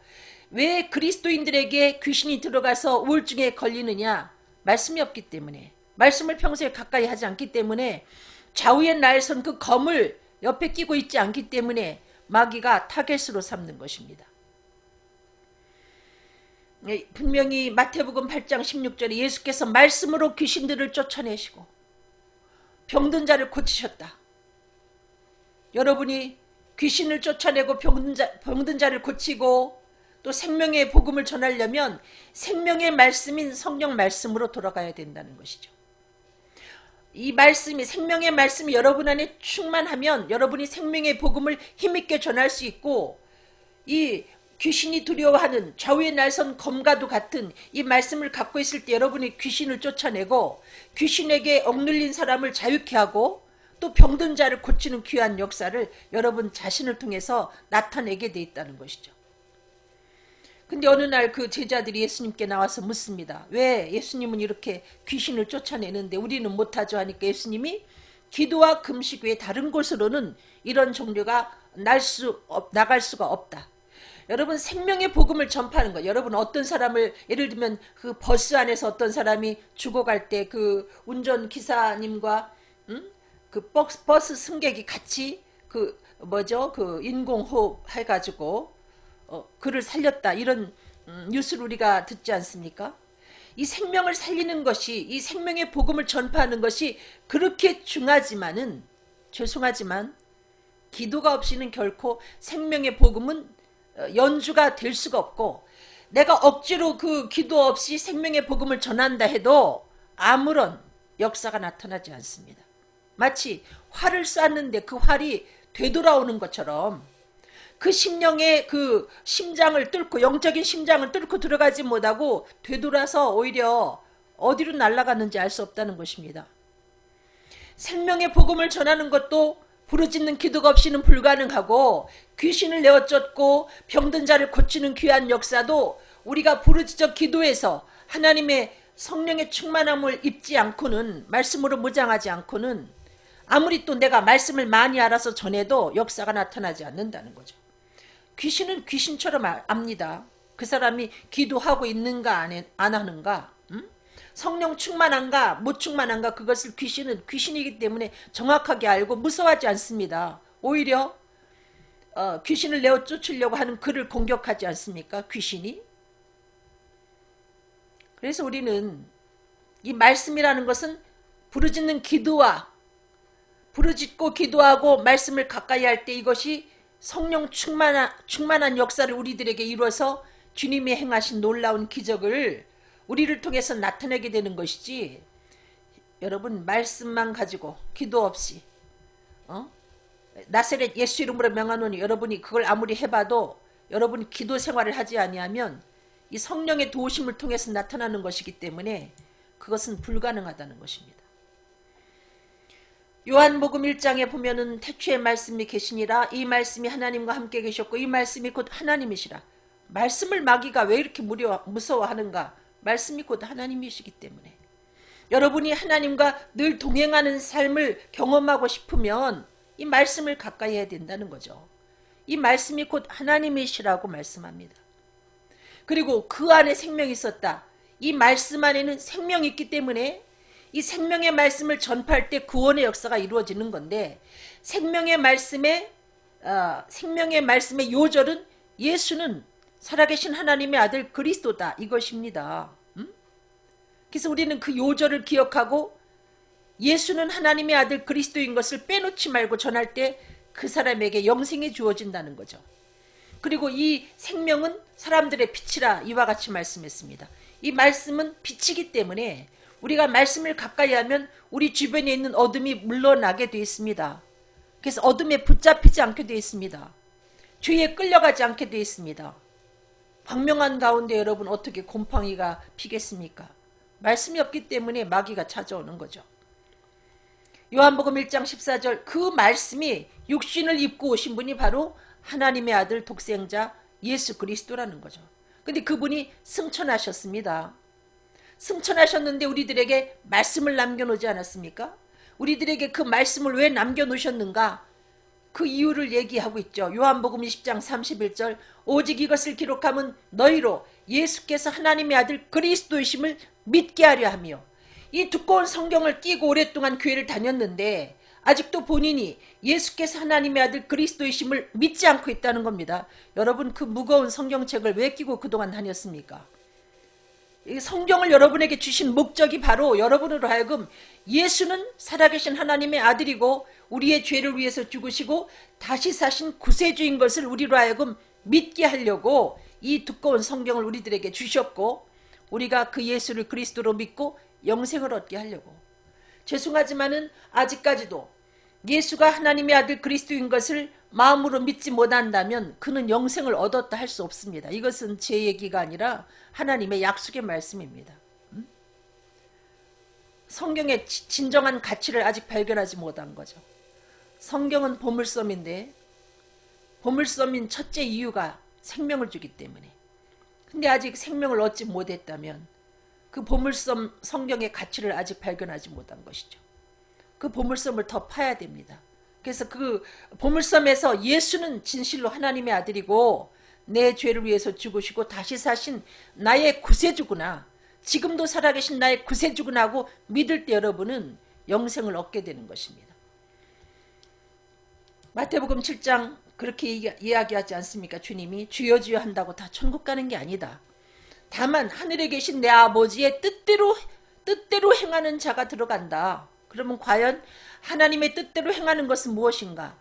왜 그리스도인들에게 귀신이 들어가서 우울증에 걸리느냐? 말씀이 없기 때문에, 말씀을 평소에 가까이 하지 않기 때문에, 좌우에 날선 그 검을 옆에 끼고 있지 않기 때문에 마귀가 타겟으로 삼는 것입니다. 분명히 마태복음 8장 16절에 예수께서 말씀으로 귀신들을 쫓아내시고 병든 자를 고치셨다. 여러분이 귀신을 쫓아내고 병든 자를 고치고 또 생명의 복음을 전하려면 생명의 말씀인 성령 말씀으로 돌아가야 된다는 것이죠. 이 말씀이, 생명의 말씀이 여러분 안에 충만하면 여러분이 생명의 복음을 힘있게 전할 수 있고, 이 귀신이 두려워하는 좌우의 날선 검과도 같은 이 말씀을 갖고 있을 때 여러분이 귀신을 쫓아내고 귀신에게 억눌린 사람을 자유케 하고 또 병든 자를 고치는 귀한 역사를 여러분 자신을 통해서 나타내게 돼 있다는 것이죠. 근데 어느 날 그 제자들이 예수님께 나와서 묻습니다. 왜 예수님은 이렇게 귀신을 쫓아내는데 우리는 못하죠? 하니까 예수님이 기도와 금식 외에 다른 곳으로는 이런 종류가 나갈 수가 없다. 여러분, 생명의 복음을 전파하는 거. 여러분, 어떤 사람을, 예를 들면 그 버스 안에서 어떤 사람이 죽어갈 때 그 운전기사님과 그 버스 승객이 같이 그 인공호흡 해가지고 그를 살렸다, 이런 뉴스를 우리가 듣지 않습니까? 이 생명을 살리는 것이, 이 생명의 복음을 전파하는 것이 그렇게 중하지만은, 죄송하지만 기도가 없이는 결코 생명의 복음은 연주가 될 수가 없고, 내가 억지로 그 기도 없이 생명의 복음을 전한다 해도 아무런 역사가 나타나지 않습니다. 마치 활을 쐈는데 그 활이 되돌아오는 것처럼 그 심령의 그 심장을 뚫고, 영적인 심장을 뚫고 들어가지 못하고 되돌아서 오히려 어디로 날아갔는지 알 수 없다는 것입니다. 생명의 복음을 전하는 것도 부르짖는 기도가 없이는 불가능하고, 귀신을 내어쫓고 병든 자를 고치는 귀한 역사도 우리가 부르짖어 기도해서 하나님의 성령의 충만함을 입지 않고는, 말씀으로 무장하지 않고는 아무리 또 내가 말씀을 많이 알아서 전해도 역사가 나타나지 않는다는 거죠. 귀신은 귀신처럼 압니다. 그 사람이 기도하고 있는가 안 하는가, 성령 충만한가 못 충만한가, 그것을 귀신은 귀신이기 때문에 정확하게 알고 무서워하지 않습니다. 오히려 귀신을 내어 쫓으려고 하는 그를 공격하지 않습니까? 귀신이. 그래서 우리는 이 말씀이라는 것은 부르짖는 기도와, 부르짖고 기도하고 말씀을 가까이 할 때 이것이 성령 충만한 역사를 우리들에게 이루어서 주님이 행하신 놀라운 기적을 우리를 통해서 나타내게 되는 것이지, 여러분 말씀만 가지고 기도 없이 나사렛 예수 이름으로 명하노니 여러분이 그걸 아무리 해봐도 여러분이 기도 생활을 하지 아니하면 이 성령의 도우심을 통해서 나타나는 것이기 때문에 그것은 불가능하다는 것입니다. 요한복음 1장에 보면은 태초에 말씀이 계시니라 이 말씀이 하나님과 함께 계셨고 이 말씀이 곧 하나님이시라. 말씀을 마귀가 왜 이렇게 무서워하는가? 말씀이 곧 하나님이시기 때문에. 여러분이 하나님과 늘 동행하는 삶을 경험하고 싶으면 이 말씀을 가까이 해야 된다는 거죠. 이 말씀이 곧 하나님이시라고 말씀합니다. 그리고 그 안에 생명이 있었다. 이 말씀 안에는 생명이 있기 때문에 이 생명의 말씀을 전파할 때 구원의 역사가 이루어지는 건데, 생명의 말씀의 요절은 예수는 살아계신 하나님의 아들 그리스도다, 이것입니다. 그래서 우리는 그 요절을 기억하고 예수는 하나님의 아들 그리스도인 것을 빼놓지 말고 전할 때 그 사람에게 영생이 주어진다는 거죠. 그리고 이 생명은 사람들의 빛이라 이와 같이 말씀했습니다. 이 말씀은 빛이기 때문에 우리가 말씀을 가까이 하면 우리 주변에 있는 어둠이 물러나게 되어 있습니다. 그래서 어둠에 붙잡히지 않게 되어 있습니다. 죄에 끌려가지 않게 되어 있습니다. 광명한 가운데 여러분 어떻게 곰팡이가 피겠습니까? 말씀이 없기 때문에 마귀가 찾아오는 거죠. 요한복음 1장 14절, 그 말씀이 육신을 입고 오신 분이 바로 하나님의 아들 독생자 예수 그리스도라는 거죠. 근데 그분이 승천하셨습니다. 승천하셨는데 우리들에게 말씀을 남겨놓지 않았습니까? 우리들에게 그 말씀을 왜 남겨놓으셨는가? 그 이유를 얘기하고 있죠. 요한복음 20장 31절, 오직 이것을 기록하면 너희로 예수께서 하나님의 아들 그리스도이심을 믿게 하려 하며. 이 두꺼운 성경을 끼고 오랫동안 교회를 다녔는데 아직도 본인이 예수께서 하나님의 아들 그리스도이심을 믿지 않고 있다는 겁니다. 여러분 그 무거운 성경책을 왜 끼고 그동안 다녔습니까? 이 성경을 여러분에게 주신 목적이 바로 여러분으로 하여금 예수는 살아계신 하나님의 아들이고 우리의 죄를 위해서 죽으시고 다시 사신 구세주인 것을 우리로 하여금 믿게 하려고 이 두꺼운 성경을 우리들에게 주셨고, 우리가 그 예수를 그리스도로 믿고 영생을 얻게 하려고. 죄송하지만은 아직까지도 예수가 하나님의 아들 그리스도인 것을 마음으로 믿지 못한다면 그는 영생을 얻었다 할 수 없습니다. 이것은 제 얘기가 아니라 하나님의 약속의 말씀입니다. 성경의 진정한 가치를 아직 발견하지 못한 거죠. 성경은 보물섬인데, 보물섬인 첫째 이유가 생명을 주기 때문에. 근데 아직 생명을 얻지 못했다면 그 보물섬 성경의 가치를 아직 발견하지 못한 것이죠. 그 보물섬을 더 파야 됩니다. 그래서 그 보물섬에서 예수는 진실로 하나님의 아들이고 내 죄를 위해서 죽으시고 다시 사신 나의 구세주구나, 지금도 살아계신 나의 구세주구나 하고 믿을 때 여러분은 영생을 얻게 되는 것입니다. 마태복음 7장 그렇게 이야기하지 않습니까? 주님이 주여 주여 한다고 다 천국 가는 게 아니다. 다만 하늘에 계신 내 아버지의 뜻대로 행하는 자가 들어간다. 그러면 과연 하나님의 뜻대로 행하는 것은 무엇인가?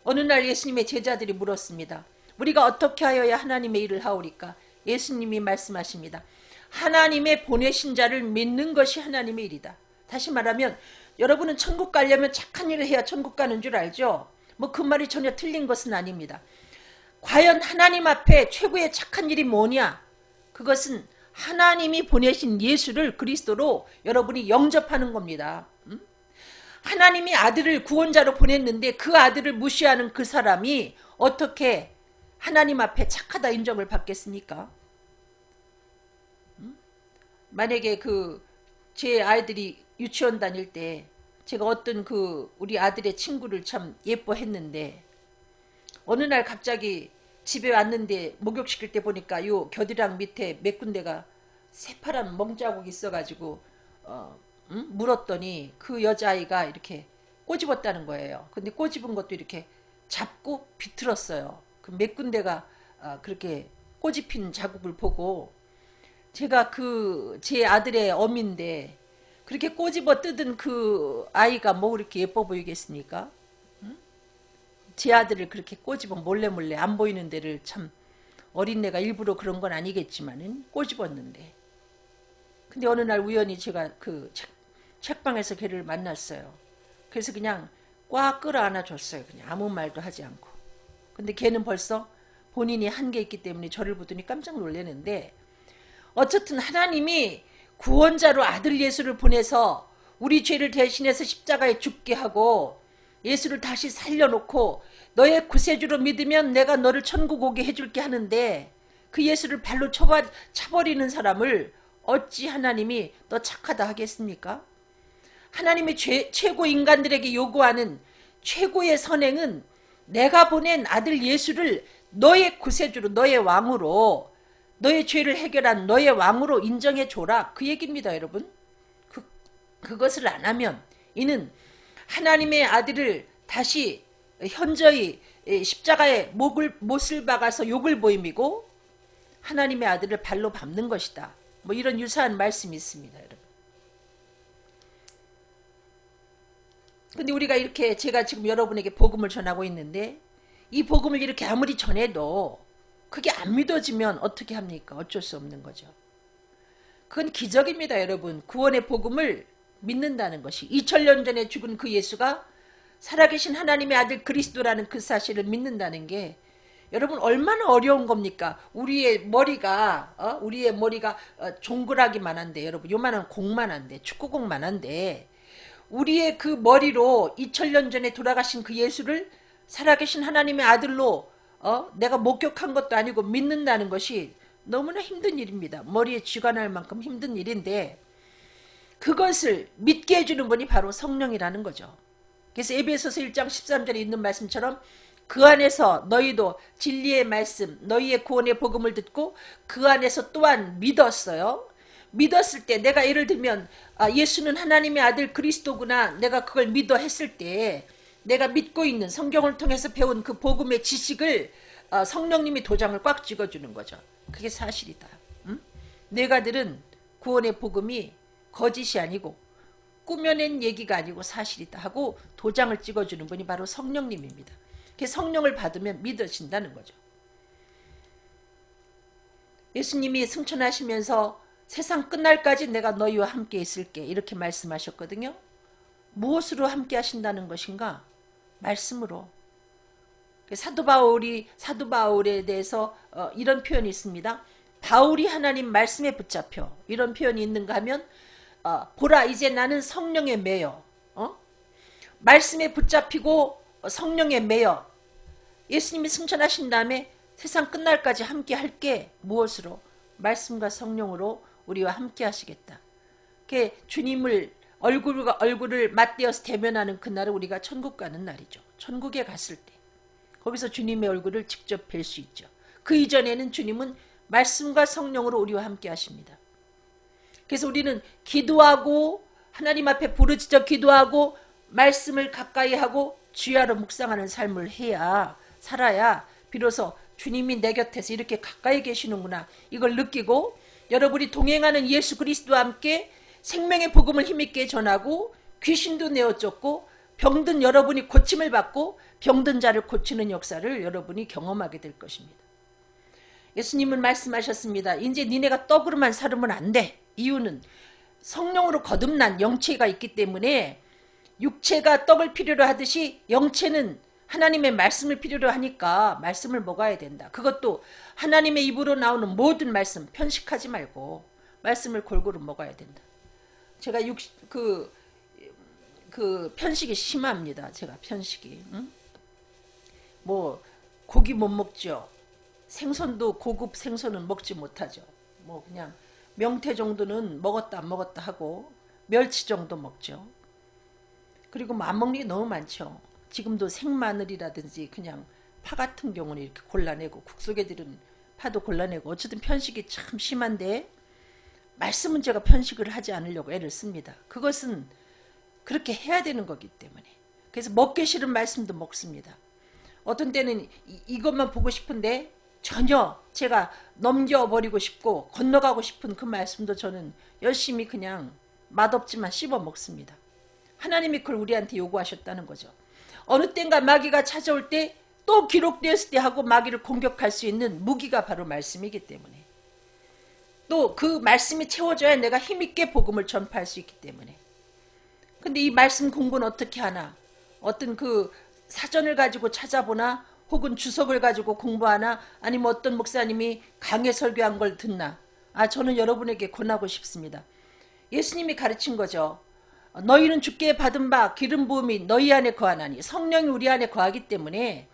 어느 날 예수님의 제자들이 물었습니다. 우리가 어떻게 하여야 하나님의 일을 하오리까? 예수님이 말씀하십니다. 하나님의 보내신 자를 믿는 것이 하나님의 일이다. 다시 말하면 여러분은 천국 가려면 착한 일을 해야 천국 가는 줄 알죠? 뭐 그 말이 전혀 틀린 것은 아닙니다. 과연 하나님 앞에 최고의 착한 일이 뭐냐? 그것은 하나님이 보내신 예수를 그리스도로 여러분이 영접하는 겁니다. 하나님이 아들을 구원자로 보냈는데 그 아들을 무시하는 그 사람이 어떻게 하나님 앞에 착하다 인정을 받겠습니까? 만약에 제 아이들이 유치원 다닐 때 제가 어떤 우리 아들의 친구를 참 예뻐했는데 어느 날 갑자기 집에 왔는데 목욕시킬 때 보니까 요 겨드랑 밑에 몇 군데가 새파란 멍자국이 있어가지고 물었더니 그 여자아이가 이렇게 꼬집었다는 거예요. 근데 꼬집은 것도 이렇게 잡고 비틀었어요. 그 몇 군데가 그렇게 꼬집힌 자국을 보고 제가 제 아들의 어미인데 그렇게 꼬집어 뜯은 그 아이가 뭐 그렇게 예뻐 보이겠습니까? 제 아들을 그렇게 꼬집어 몰래 안 보이는 데를 참 어린애가 일부러 그런 건 아니겠지만은 꼬집었는데 근데 어느 날 우연히 제가 그 책방에서 걔를 만났어요. 그래서 그냥 꽉 끌어안아 줬어요. 그냥 아무 말도 하지 않고. 근데 걔는 벌써 본인이 한 게 있기 때문에 저를 보더니 깜짝 놀라는데 어쨌든 하나님이 구원자로 아들 예수를 보내서 우리 죄를 대신해서 십자가에 죽게 하고 예수를 다시 살려놓고 너의 구세주로 믿으면 내가 너를 천국 오게 해줄게 하는데 그 예수를 발로 차버리는 사람을 어찌 하나님이 너 착하다 하겠습니까? 하나님이 최고 인간들에게 요구하는 최고의 선행은 내가 보낸 아들 예수를 너의 구세주로 너의 왕으로 너의 죄를 해결한 너의 왕으로 인정해 줘라 그 얘기입니다. 여러분. 그것을 안 하면 이는 하나님의 아들을 다시 현저히 십자가에 못을 박아서 욕을 보임이고 하나님의 아들을 발로 밟는 것이다. 뭐 이런 유사한 말씀이 있습니다. 여러분. 근데 우리가 이렇게 제가 지금 여러분에게 복음을 전하고 있는데 이 복음을 이렇게 아무리 전해도 그게 안 믿어지면 어떻게 합니까? 어쩔 수 없는 거죠. 그건 기적입니다. 여러분. 구원의 복음을 믿는다는 것이 2000년 전에 죽은 그 예수가 살아계신 하나님의 아들 그리스도라는 그 사실을 믿는다는 게 여러분 얼마나 어려운 겁니까? 우리의 머리가 종그라기만 한데 여러분 요만한 공만 한데 축구공만 한데 우리의 그 머리로 2000년 전에 돌아가신 그 예수를 살아계신 하나님의 아들로 내가 목격한 것도 아니고 믿는다는 것이 너무나 힘든 일입니다. 머리에 쥐가 날 만큼 힘든 일인데 그것을 믿게 해주는 분이 바로 성령이라는 거죠. 그래서 에베소서 1장 13절에 있는 말씀처럼 그 안에서 너희도 진리의 말씀 너희의 구원의 복음을 듣고 그 안에서 또한 믿었어요. 믿었을 때 내가 예를 들면 예수는 하나님의 아들 그리스도구나 내가 그걸 믿어 했을 때 내가 믿고 있는 성경을 통해서 배운 그 복음의 지식을 성령님이 도장을 꽉 찍어주는 거죠. 그게 사실이다. 응? 내가 들은 구원의 복음이 거짓이 아니고 꾸며낸 얘기가 아니고 사실이다 하고 도장을 찍어주는 분이 바로 성령님입니다. 그 성령을 받으면 믿어진다는 거죠. 예수님이 승천하시면서 세상 끝날까지 내가 너희와 함께 있을게 이렇게 말씀하셨거든요. 무엇으로 함께 하신다는 것인가? 말씀으로. 사도 바울에 대해서 이런 표현이 있습니다. 바울이 하나님 말씀에 붙잡혀 이런 표현이 있는가 하면 보라 이제 나는 성령에 매여 말씀에 붙잡히고 성령에 매여 예수님이 승천하신 다음에 세상 끝날까지 함께 할게 무엇으로? 말씀과 성령으로 우리와 함께 하시겠다. 주님을 얼굴을 맞대어서 대면하는 그날은 우리가 천국 가는 날이죠. 천국에 갔을 때 거기서 주님의 얼굴을 직접 뵐 수 있죠. 그 이전에는 주님은 말씀과 성령으로 우리와 함께 하십니다. 그래서 우리는 기도하고 하나님 앞에 부르짖어 기도하고 말씀을 가까이 하고 주야로 묵상하는 삶을 살아야 비로소 주님이 내 곁에서 이렇게 가까이 계시는구나 이걸 느끼고 여러분이 동행하는 예수 그리스도와 함께 생명의 복음을 힘있게 전하고 귀신도 내어 쫓고 병든 여러분이 고침을 받고 병든 자를 고치는 역사를 여러분이 경험하게 될 것입니다. 예수님은 말씀하셨습니다. 이제 니네가 떡으로만 살면 안 돼. 이유는 성령으로 거듭난 영체가 있기 때문에 육체가 떡을 필요로 하듯이 영체는 하나님의 말씀을 필요로 하니까 말씀을 먹어야 된다. 그것도 하나님의 입으로 나오는 모든 말씀 편식하지 말고 말씀을 골고루 먹어야 된다. 제가 그 편식이 심합니다. 제가 편식이. 뭐 고기 못 먹죠. 생선도 고급 생선은 먹지 못하죠. 뭐 그냥 명태 정도는 먹었다 안 먹었다 하고 멸치 정도 먹죠. 그리고 뭐 안 먹는 게 너무 많죠. 지금도 생마늘이라든지 그냥 파 같은 경우는 이렇게 골라내고 국속애들은 파도 골라내고 어쨌든 편식이 참 심한데 말씀은 제가 편식을 하지 않으려고 애를 씁니다. 그것은 그렇게 해야 되는 거기 때문에. 그래서 먹기 싫은 말씀도 먹습니다. 어떤 때는 이것만 보고 싶은데 전혀 제가 넘겨버리고 싶고 건너가고 싶은 그 말씀도 저는 열심히 그냥 맛없지만 씹어 먹습니다. 하나님이 그걸 우리한테 요구하셨다는 거죠. 어느 땐가 마귀가 찾아올 때 또 기록되었을 때 하고 마귀를 공격할 수 있는 무기가 바로 말씀이기 때문에, 또 그 말씀이 채워져야 내가 힘있게 복음을 전파할 수 있기 때문에. 근데 이 말씀 공부는 어떻게 하나? 어떤 그 사전을 가지고 찾아보나, 혹은 주석을 가지고 공부하나, 아니면 어떤 목사님이 강해 설교한 걸 듣나? 저는 여러분에게 권하고 싶습니다. 예수님이 가르친 거죠. 너희는 주께 받은 바 기름 부음이 너희 안에 거하나니, 성령이 우리 안에 거하기 때문에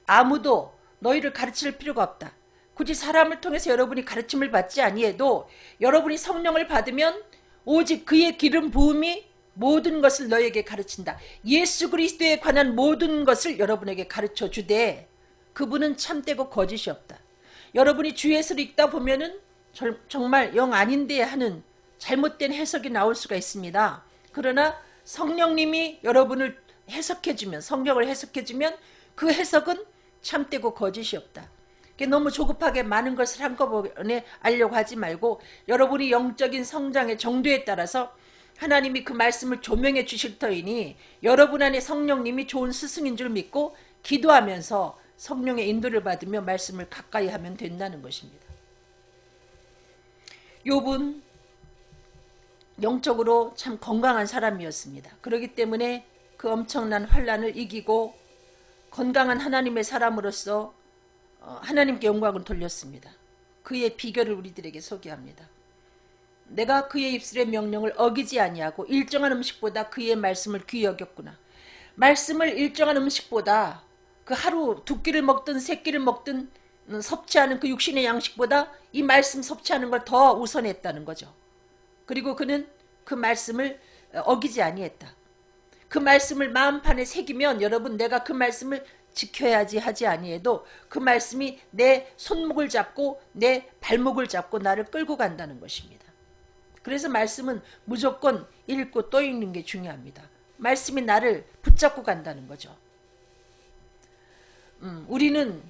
아무도 너희를 가르칠 필요가 없다. 굳이 사람을 통해서 여러분이 가르침을 받지 아니해도 여러분이 성령을 받으면 오직 그의 기름 부음이 모든 것을 너에게 가르친다. 예수 그리스도에 관한 모든 것을 여러분에게 가르쳐 주되 그분은 참되고 거짓이 없다. 여러분이 주 예수를 읽다 보면은 정말 영 아닌데 하는 잘못된 해석이 나올 수가 있습니다. 그러나 성령님이 여러분을 해석해주면, 성경을 해석해주면 그 해석은 참되고 거짓이 없다. 너무 조급하게 많은 것을 한꺼번에 알려고 하지 말고 여러분이 영적인 성장의 정도에 따라서 하나님이 그 말씀을 조명해 주실 터이니 여러분 안에 성령님이 좋은 스승인 줄 믿고 기도하면서 성령의 인도를 받으며 말씀을 가까이 하면 된다는 것입니다. 욥은 영적으로 참 건강한 사람이었습니다. 그렇기 때문에 그 엄청난 환난을 이기고 건강한 하나님의 사람으로서 하나님께 영광을 돌렸습니다. 그의 비결을 우리들에게 소개합니다. 내가 그의 입술의 명령을 어기지 아니하고 일정한 음식보다 그의 말씀을 귀히 여겼구나. 말씀을 일정한 음식보다, 그 하루 두 끼를 먹든 세 끼를 먹든 섭취하는 그 육신의 양식보다 이 말씀 섭취하는 걸 더 우선했다는 거죠. 그리고 그는 그 말씀을 어기지 아니했다. 그 말씀을 마음판에 새기면 여러분, 내가 그 말씀을 지켜야지 하지 아니해도 그 말씀이 내 손목을 잡고 내 발목을 잡고 나를 끌고 간다는 것입니다. 그래서 말씀은 무조건 읽고 또 읽는 게 중요합니다. 말씀이 나를 붙잡고 간다는 거죠. 우리는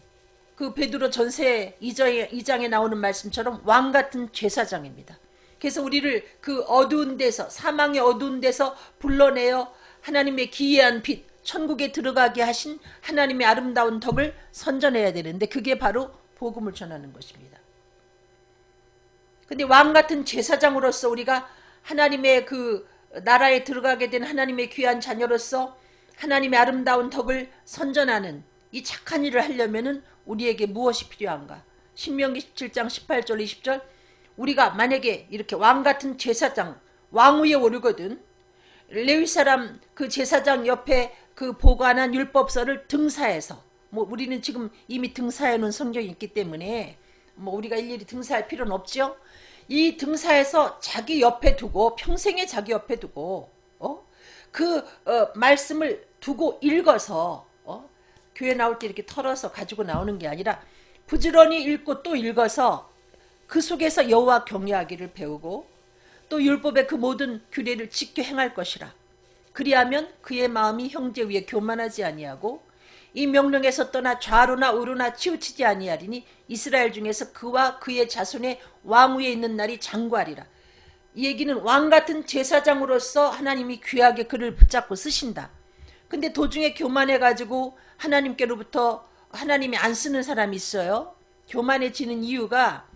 그 베드로 전서 2장에 나오는 말씀처럼 왕같은 제사장입니다. 그래서 우리를 그 어두운 데서, 사망의 어두운 데서 불러내어 하나님의 기이한 빛, 천국에 들어가게 하신 하나님의 아름다운 덕을 선전해야 되는데 그게 바로 복음을 전하는 것입니다. 근데 왕같은 제사장으로서 우리가 하나님의 그 나라에 들어가게 된 하나님의 귀한 자녀로서 하나님의 아름다운 덕을 선전하는 이 착한 일을 하려면은 우리에게 무엇이 필요한가? 신명기 17장 18절 20절, 우리가 만약에 이렇게 왕같은 제사장, 왕 위에 오르거든 레위 사람 그 제사장 옆에 그 보관한 율법서를 등사해서, 우리는 지금 이미 등사해 놓은 성경이 있기 때문에 우리가 일일이 등사할 필요는 없죠. 이 등사해서 자기 옆에 두고, 평생에 자기 옆에 두고 말씀을 두고 읽어서 교회 나올 때 이렇게 털어서 가지고 나오는 게 아니라 부지런히 읽고 또 읽어서 그 속에서 여호와 경외하기를 배우고 또 율법의 그 모든 규례를 지켜 행할 것이라. 그리하면 그의 마음이 형제 위에 교만하지 아니하고 이 명령에서 떠나 좌로나 우로나 치우치지 아니하리니 이스라엘 중에서 그와 그의 자손의 왕 위에 있는 날이 장구하리라. 이 얘기는 왕같은 제사장으로서 하나님이 귀하게 그를 붙잡고 쓰신다. 근데 도중에 교만해가지고 하나님께로부터 하나님이 안 쓰는 사람이 있어요. 교만해지는 이유가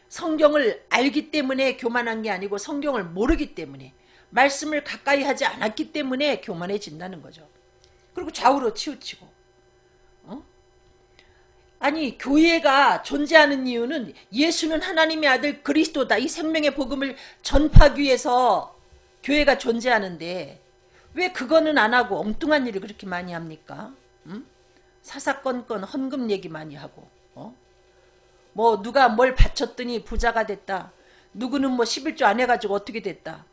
성경을 알기 때문에 교만한 게 아니고 성경을 모르기 때문에, 말씀을 가까이 하지 않았기 때문에 교만해진다는 거죠. 그리고 좌우로 치우치고. 아니, 교회가 존재하는 이유는 예수는 하나님의 아들 그리스도다, 이 생명의 복음을 전파하기 위해서 교회가 존재하는데 왜 그거는 안 하고 엉뚱한 일을 그렇게 많이 합니까? 사사건건 헌금 얘기 많이 하고, 누가 뭘 바쳤더니 부자가 됐다, 누구는 11조 안 해가지고 어떻게 됐다.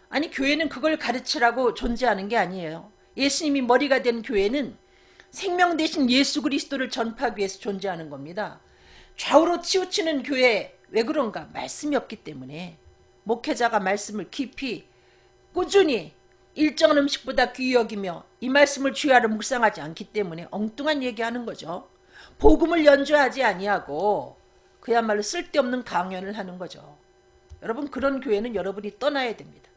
아니, 교회는 그걸 가르치라고 존재하는 게 아니에요. 예수님이 머리가 된 교회는 생명 대신 예수 그리스도를 전파하기 위해서 존재하는 겁니다. 좌우로 치우치는 교회, 왜 그런가? 말씀이 없기 때문에. 목회자가 말씀을 깊이 꾸준히 일정한 음식보다 귀히 여기며 이 말씀을 주야로 묵상하지 않기 때문에 엉뚱한 얘기하는 거죠. 복음을 연주하지 아니하고 그야말로 쓸데없는 강연을 하는 거죠. 여러분, 그런 교회는 여러분이 떠나야 됩니다.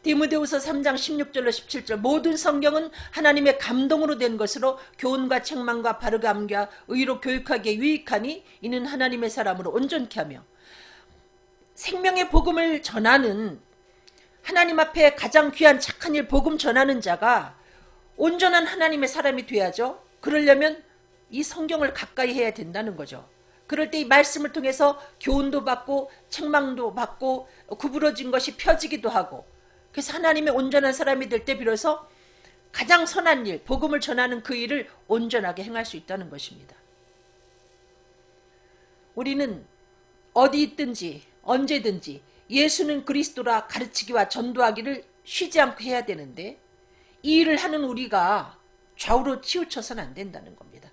디모데후서 3장 16절로 17절 모든 성경은 하나님의 감동으로 된 것으로 교훈과 책망과 바르게 함과 의로 교육하기에 유익하니 이는 하나님의 사람으로 온전케 하며 생명의 복음을 전하는 하나님 앞에 가장 귀한 착한 일 복음 전하는 자가 온전한 하나님의 사람이 돼야죠. 그러려면 이 성경을 가까이 해야 된다는 거죠. 그럴 때 이 말씀을 통해서 교훈도 받고 책망도 받고 구부러진 것이 펴지기도 하고 그래서 하나님의 온전한 사람이 될 때 비로소 가장 선한 일, 복음을 전하는 그 일을 온전하게 행할 수 있다는 것입니다. 우리는 어디 있든지 언제든지 예수는 그리스도라 가르치기와 전도하기를 쉬지 않고 해야 되는데 이 일을 하는 우리가 좌우로 치우쳐서는 안 된다는 겁니다.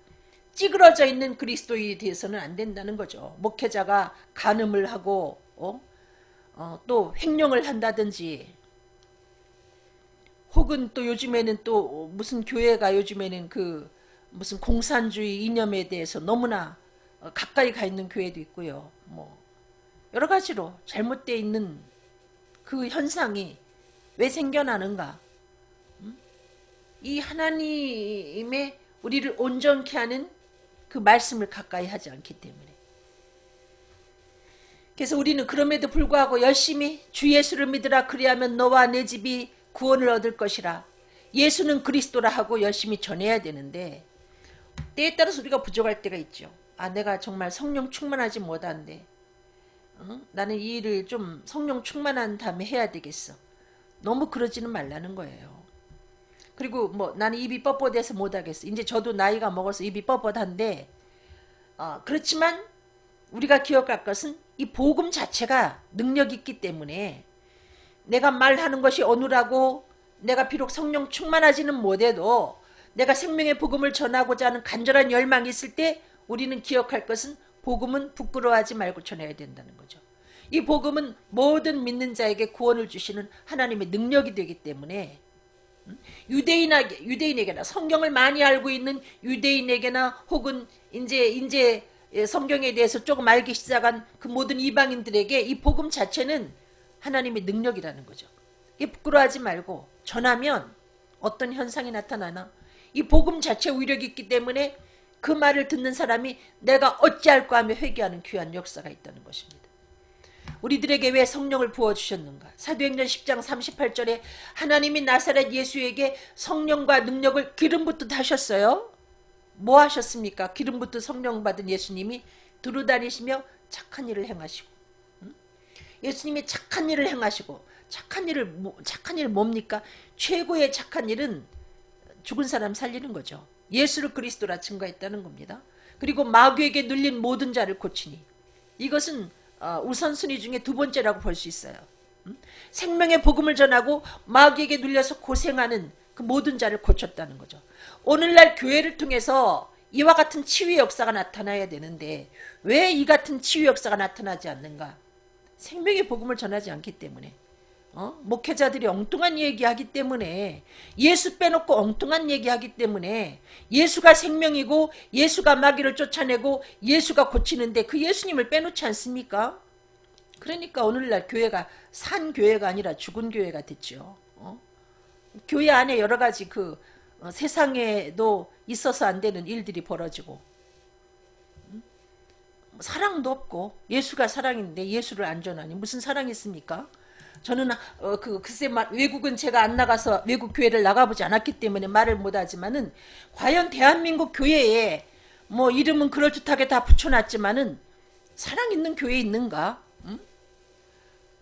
찌그러져 있는 그리스도인이 되어서는 안 된다는 거죠. 목회자가 간음을 하고 또 횡령을 한다든지 혹은 또 요즘에는 또 무슨 교회가 요즘에는 그 무슨 공산주의 이념에 대해서 너무나 가까이 가 있는 교회도 있고요. 뭐 여러 가지로 잘못되어 있는 그 현상이 왜 생겨나는가? 이 하나님의 우리를 온전케 하는 그 말씀을 가까이 하지 않기 때문에. 그래서 우리는 그럼에도 불구하고 열심히 주 예수를 믿으라 그리하면 너와 내 집이 구원을 얻을 것이라. 예수는 그리스도라 하고 열심히 전해야 되는데 때에 따라서 우리가 부족할 때가 있죠. 아, 내가 정말 성령 충만하지 못한데 나는 이 일을 좀 성령 충만한 다음에 해야 되겠어. 너무 그러지는 말라는 거예요. 그리고 뭐 나는 입이 뻣뻣해서 못하겠어. 이제 저도 나이가 먹어서 입이 뻣뻣한데 그렇지만 우리가 기억할 것은 이 복음 자체가 능력이 있기 때문에 내가 말하는 것이 어눌하고 내가 비록 성령 충만하지는 못해도 내가 생명의 복음을 전하고자 하는 간절한 열망이 있을 때 우리는 기억할 것은 복음은 부끄러워하지 말고 전해야 된다는 거죠. 이 복음은 모든 믿는 자에게 구원을 주시는 하나님의 능력이 되기 때문에 유대인에게나 성경을 많이 알고 있는 유대인에게나 혹은 이제 성경에 대해서 조금 알기 시작한 그 모든 이방인들에게 이 복음 자체는 하나님의 능력이라는 거죠. 이 부끄러워하지 말고 전하면 어떤 현상이 나타나나 이 복음 자체에 위력이 있기 때문에 그 말을 듣는 사람이 내가 어찌할까 하며 회개하는 귀한 역사가 있다는 것입니다. 우리들에게 왜 성령을 부어주셨는가? 사도행전 10장 38절에 하나님이 나사렛 예수에게 성령과 능력을 기름 붓듯 하셨어요. 뭐 하셨습니까? 기름 붓듯 성령 받은 예수님이 두루다니시며 착한 일을 행하시고 예수님이 착한 일을 행하시고 착한 일 뭡니까? 최고의 착한 일은 죽은 사람 살리는 거죠. 예수를 그리스도라 증거했다는 겁니다. 그리고 마귀에게 눌린 모든 자를 고치니 이것은 우선순위 중에 두 번째라고 볼 수 있어요. 생명의 복음을 전하고 마귀에게 눌려서 고생하는 그 모든 자를 고쳤다는 거죠. 오늘날 교회를 통해서 이와 같은 치유의 역사가 나타나야 되는데 왜 이 같은 치유 역사가 나타나지 않는가? 생명의 복음을 전하지 않기 때문에 목회자들이 엉뚱한 얘기하기 때문에 예수 빼놓고 엉뚱한 얘기하기 때문에 예수가 생명이고 예수가 마귀를 쫓아내고 예수가 고치는데 그 예수님을 빼놓지 않습니까? 그러니까 오늘날 교회가 산 교회가 아니라 죽은 교회가 됐죠. 교회 안에 여러 가지 세상에도 있어서 안 되는 일들이 벌어지고 사랑도 없고 예수가 사랑인데 예수를 안 전하니 무슨 사랑이 있습니까? 저는 글쎄 외국은 제가 안 나가서 외국 교회를 나가보지 않았기 때문에 말을 못하지만은 과연 대한민국 교회에 뭐 이름은 그럴듯하게 다 붙여놨지만은 사랑 있는 교회 있는가?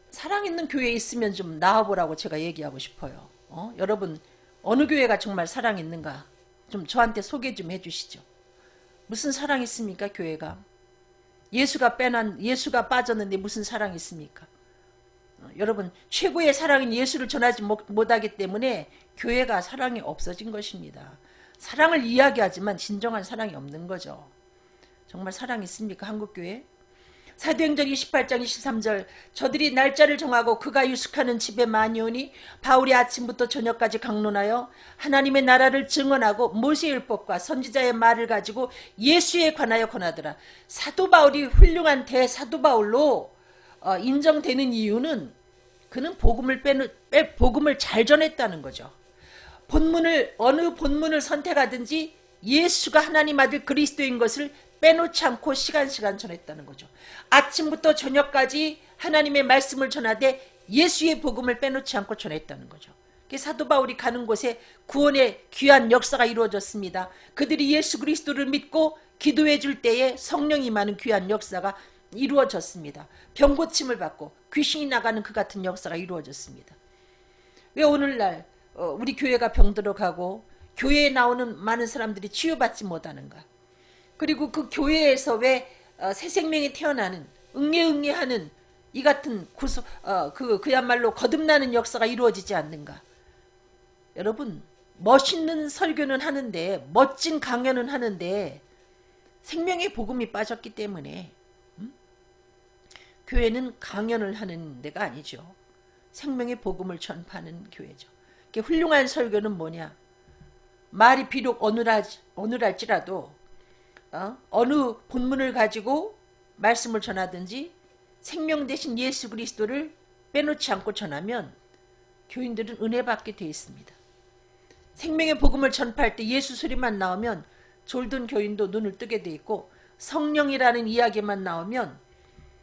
사랑 있는 교회에 있으면 좀 나와보라고 제가 얘기하고 싶어요. 여러분 어느 교회가 정말 사랑 있는가? 좀 저한테 소개 좀 해주시죠. 무슨 사랑 있습니까 교회가? 예수가 빠졌는데 무슨 사랑이 있습니까? 여러분 최고의 사랑인 예수를 전하지 못하기 때문에 교회가 사랑이 없어진 것입니다. 사랑을 이야기하지만 진정한 사랑이 없는 거죠. 정말 사랑 있습니까 한국교회? 사도행전 28장 23절 저들이 날짜를 정하고 그가 유숙하는 집에 많이 오니 바울이 아침부터 저녁까지 강론하여 하나님의 나라를 증언하고 모세의 율법과 선지자의 말을 가지고 예수에 관하여 권하더라. 사도 바울이 훌륭한 대사도 바울로 인정되는 이유는 그는 복음을 잘 전했다는 거죠. 어느 본문을 선택하든지 예수가 하나님 아들 그리스도인 것을 빼놓지 않고 시간 전했다는 거죠. 아침부터 저녁까지 하나님의 말씀을 전하되 예수의 복음을 빼놓지 않고 전했다는 거죠. 사도 바울이 가는 곳에 구원의 귀한 역사가 이루어졌습니다. 그들이 예수 그리스도를 믿고 기도해 줄 때에 성령이 임하는 귀한 역사가 이루어졌습니다. 병 고침을 받고 귀신이 나가는 그 같은 역사가 이루어졌습니다. 왜 오늘날 우리 교회가 병들어가고 교회에 나오는 많은 사람들이 치유받지 못하는가? 그리고 그 교회에서 왜 새 생명이 태어나는 응애응애하는 이 같은 그야말로 거듭나는 역사가 이루어지지 않는가? 여러분, 멋있는 설교는 하는데, 멋진 강연은 하는데 생명의 복음이 빠졌기 때문에 교회는 강연을 하는 데가 아니죠. 생명의 복음을 전파하는 교회죠. 훌륭한 설교는 뭐냐? 말이 비록 어눌할지라도 어느 본문을 가지고 말씀을 전하든지 생명 대신 예수 그리스도를 빼놓지 않고 전하면 교인들은 은혜 받게 되어 있습니다. 생명의 복음을 전파할 때 예수 소리만 나오면 졸든 교인도 눈을 뜨게 되어 있고, 성령이라는 이야기만 나오면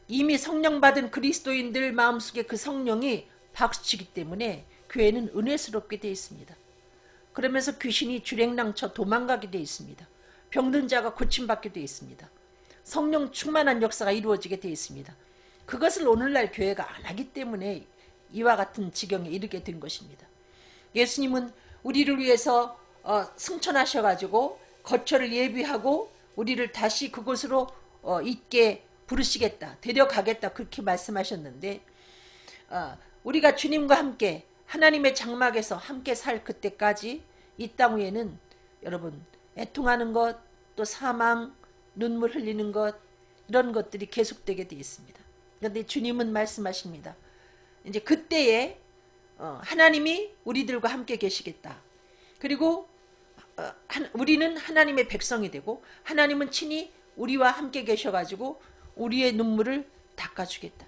이미 성령 받은 그리스도인들 마음속에 그 성령이 박수치기 때문에 교회는 은혜스럽게 되어 있습니다. 그러면서 귀신이 주랭랑쳐 도망가게 되어 있습니다. 병든 자가 고침받게 되어 있습니다. 성령 충만한 역사가 이루어지게 되어 있습니다. 그것을 오늘날 교회가 안 하기 때문에 이와 같은 지경에 이르게 된 것입니다. 예수님은 우리를 위해서 승천하셔가지고 거처를 예비하고 우리를 다시 그곳으로 있게 부르시겠다, 데려가겠다, 그렇게 말씀하셨는데, 우리가 주님과 함께 하나님의 장막에서 함께 살 그때까지 이 땅 위에는 여러분 애통하는 것, 또 사망, 눈물 흘리는 것, 이런 것들이 계속되게 되어 있습니다. 그런데 주님은 말씀하십니다. 이제 그때에 하나님이 우리들과 함께 계시겠다. 그리고 우리는 하나님의 백성이 되고 하나님은 친히 우리와 함께 계셔가지고 우리의 눈물을 닦아주겠다.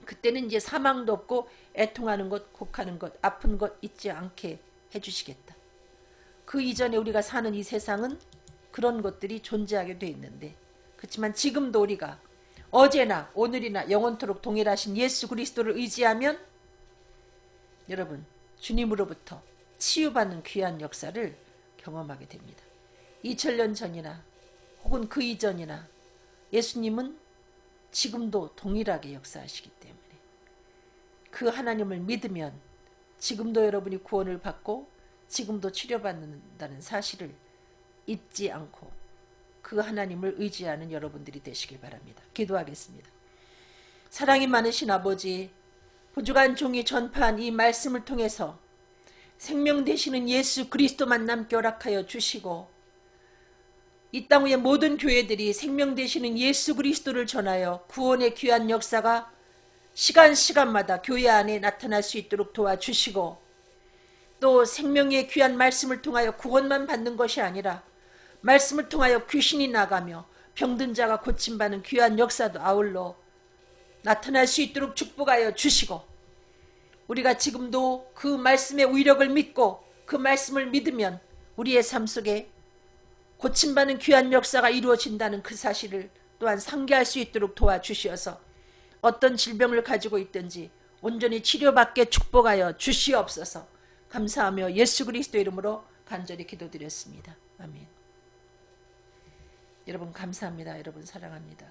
그때는 이제 사망도 없고 애통하는 것, 곡하는 것, 아픈 것 잊지 않게 해주시겠다. 그 이전에 우리가 사는 이 세상은 그런 것들이 존재하게 돼 있는데, 그렇지만 지금도 우리가 어제나 오늘이나 영원토록 동일하신 예수 그리스도를 의지하면 여러분 주님으로부터 치유받는 귀한 역사를 경험하게 됩니다. 2000년 전이나 혹은 그 이전이나 예수님은 지금도 동일하게 역사하시기 때문에 그 하나님을 믿으면 지금도 여러분이 구원을 받고 지금도 치료받는다는 사실을 잊지 않고 그 하나님을 의지하는 여러분들이 되시길 바랍니다. 기도하겠습니다. 사랑이 많으신 아버지, 부족한 종이 전파한 이 말씀을 통해서 생명 되시는 예수 그리스도만 남게 허락하여 주시고, 이 땅 위의 모든 교회들이 생명 되시는 예수 그리스도를 전하여 구원의 귀한 역사가 시간마다 교회 안에 나타날 수 있도록 도와주시고, 또 생명의 귀한 말씀을 통하여 구원만 받는 것이 아니라 말씀을 통하여 귀신이 나가며 병든 자가 고침받는 귀한 역사도 아울러 나타날 수 있도록 축복하여 주시고, 우리가 지금도 그 말씀의 위력을 믿고 그 말씀을 믿으면 우리의 삶 속에 고침받는 귀한 역사가 이루어진다는 그 사실을 또한 상기할 수 있도록 도와주시어서 어떤 질병을 가지고 있든지 온전히 치료받게 축복하여 주시옵소서. 감사하며 예수 그리스도 이름으로 간절히 기도드렸습니다. 아멘. 여러분 감사합니다. 여러분 사랑합니다.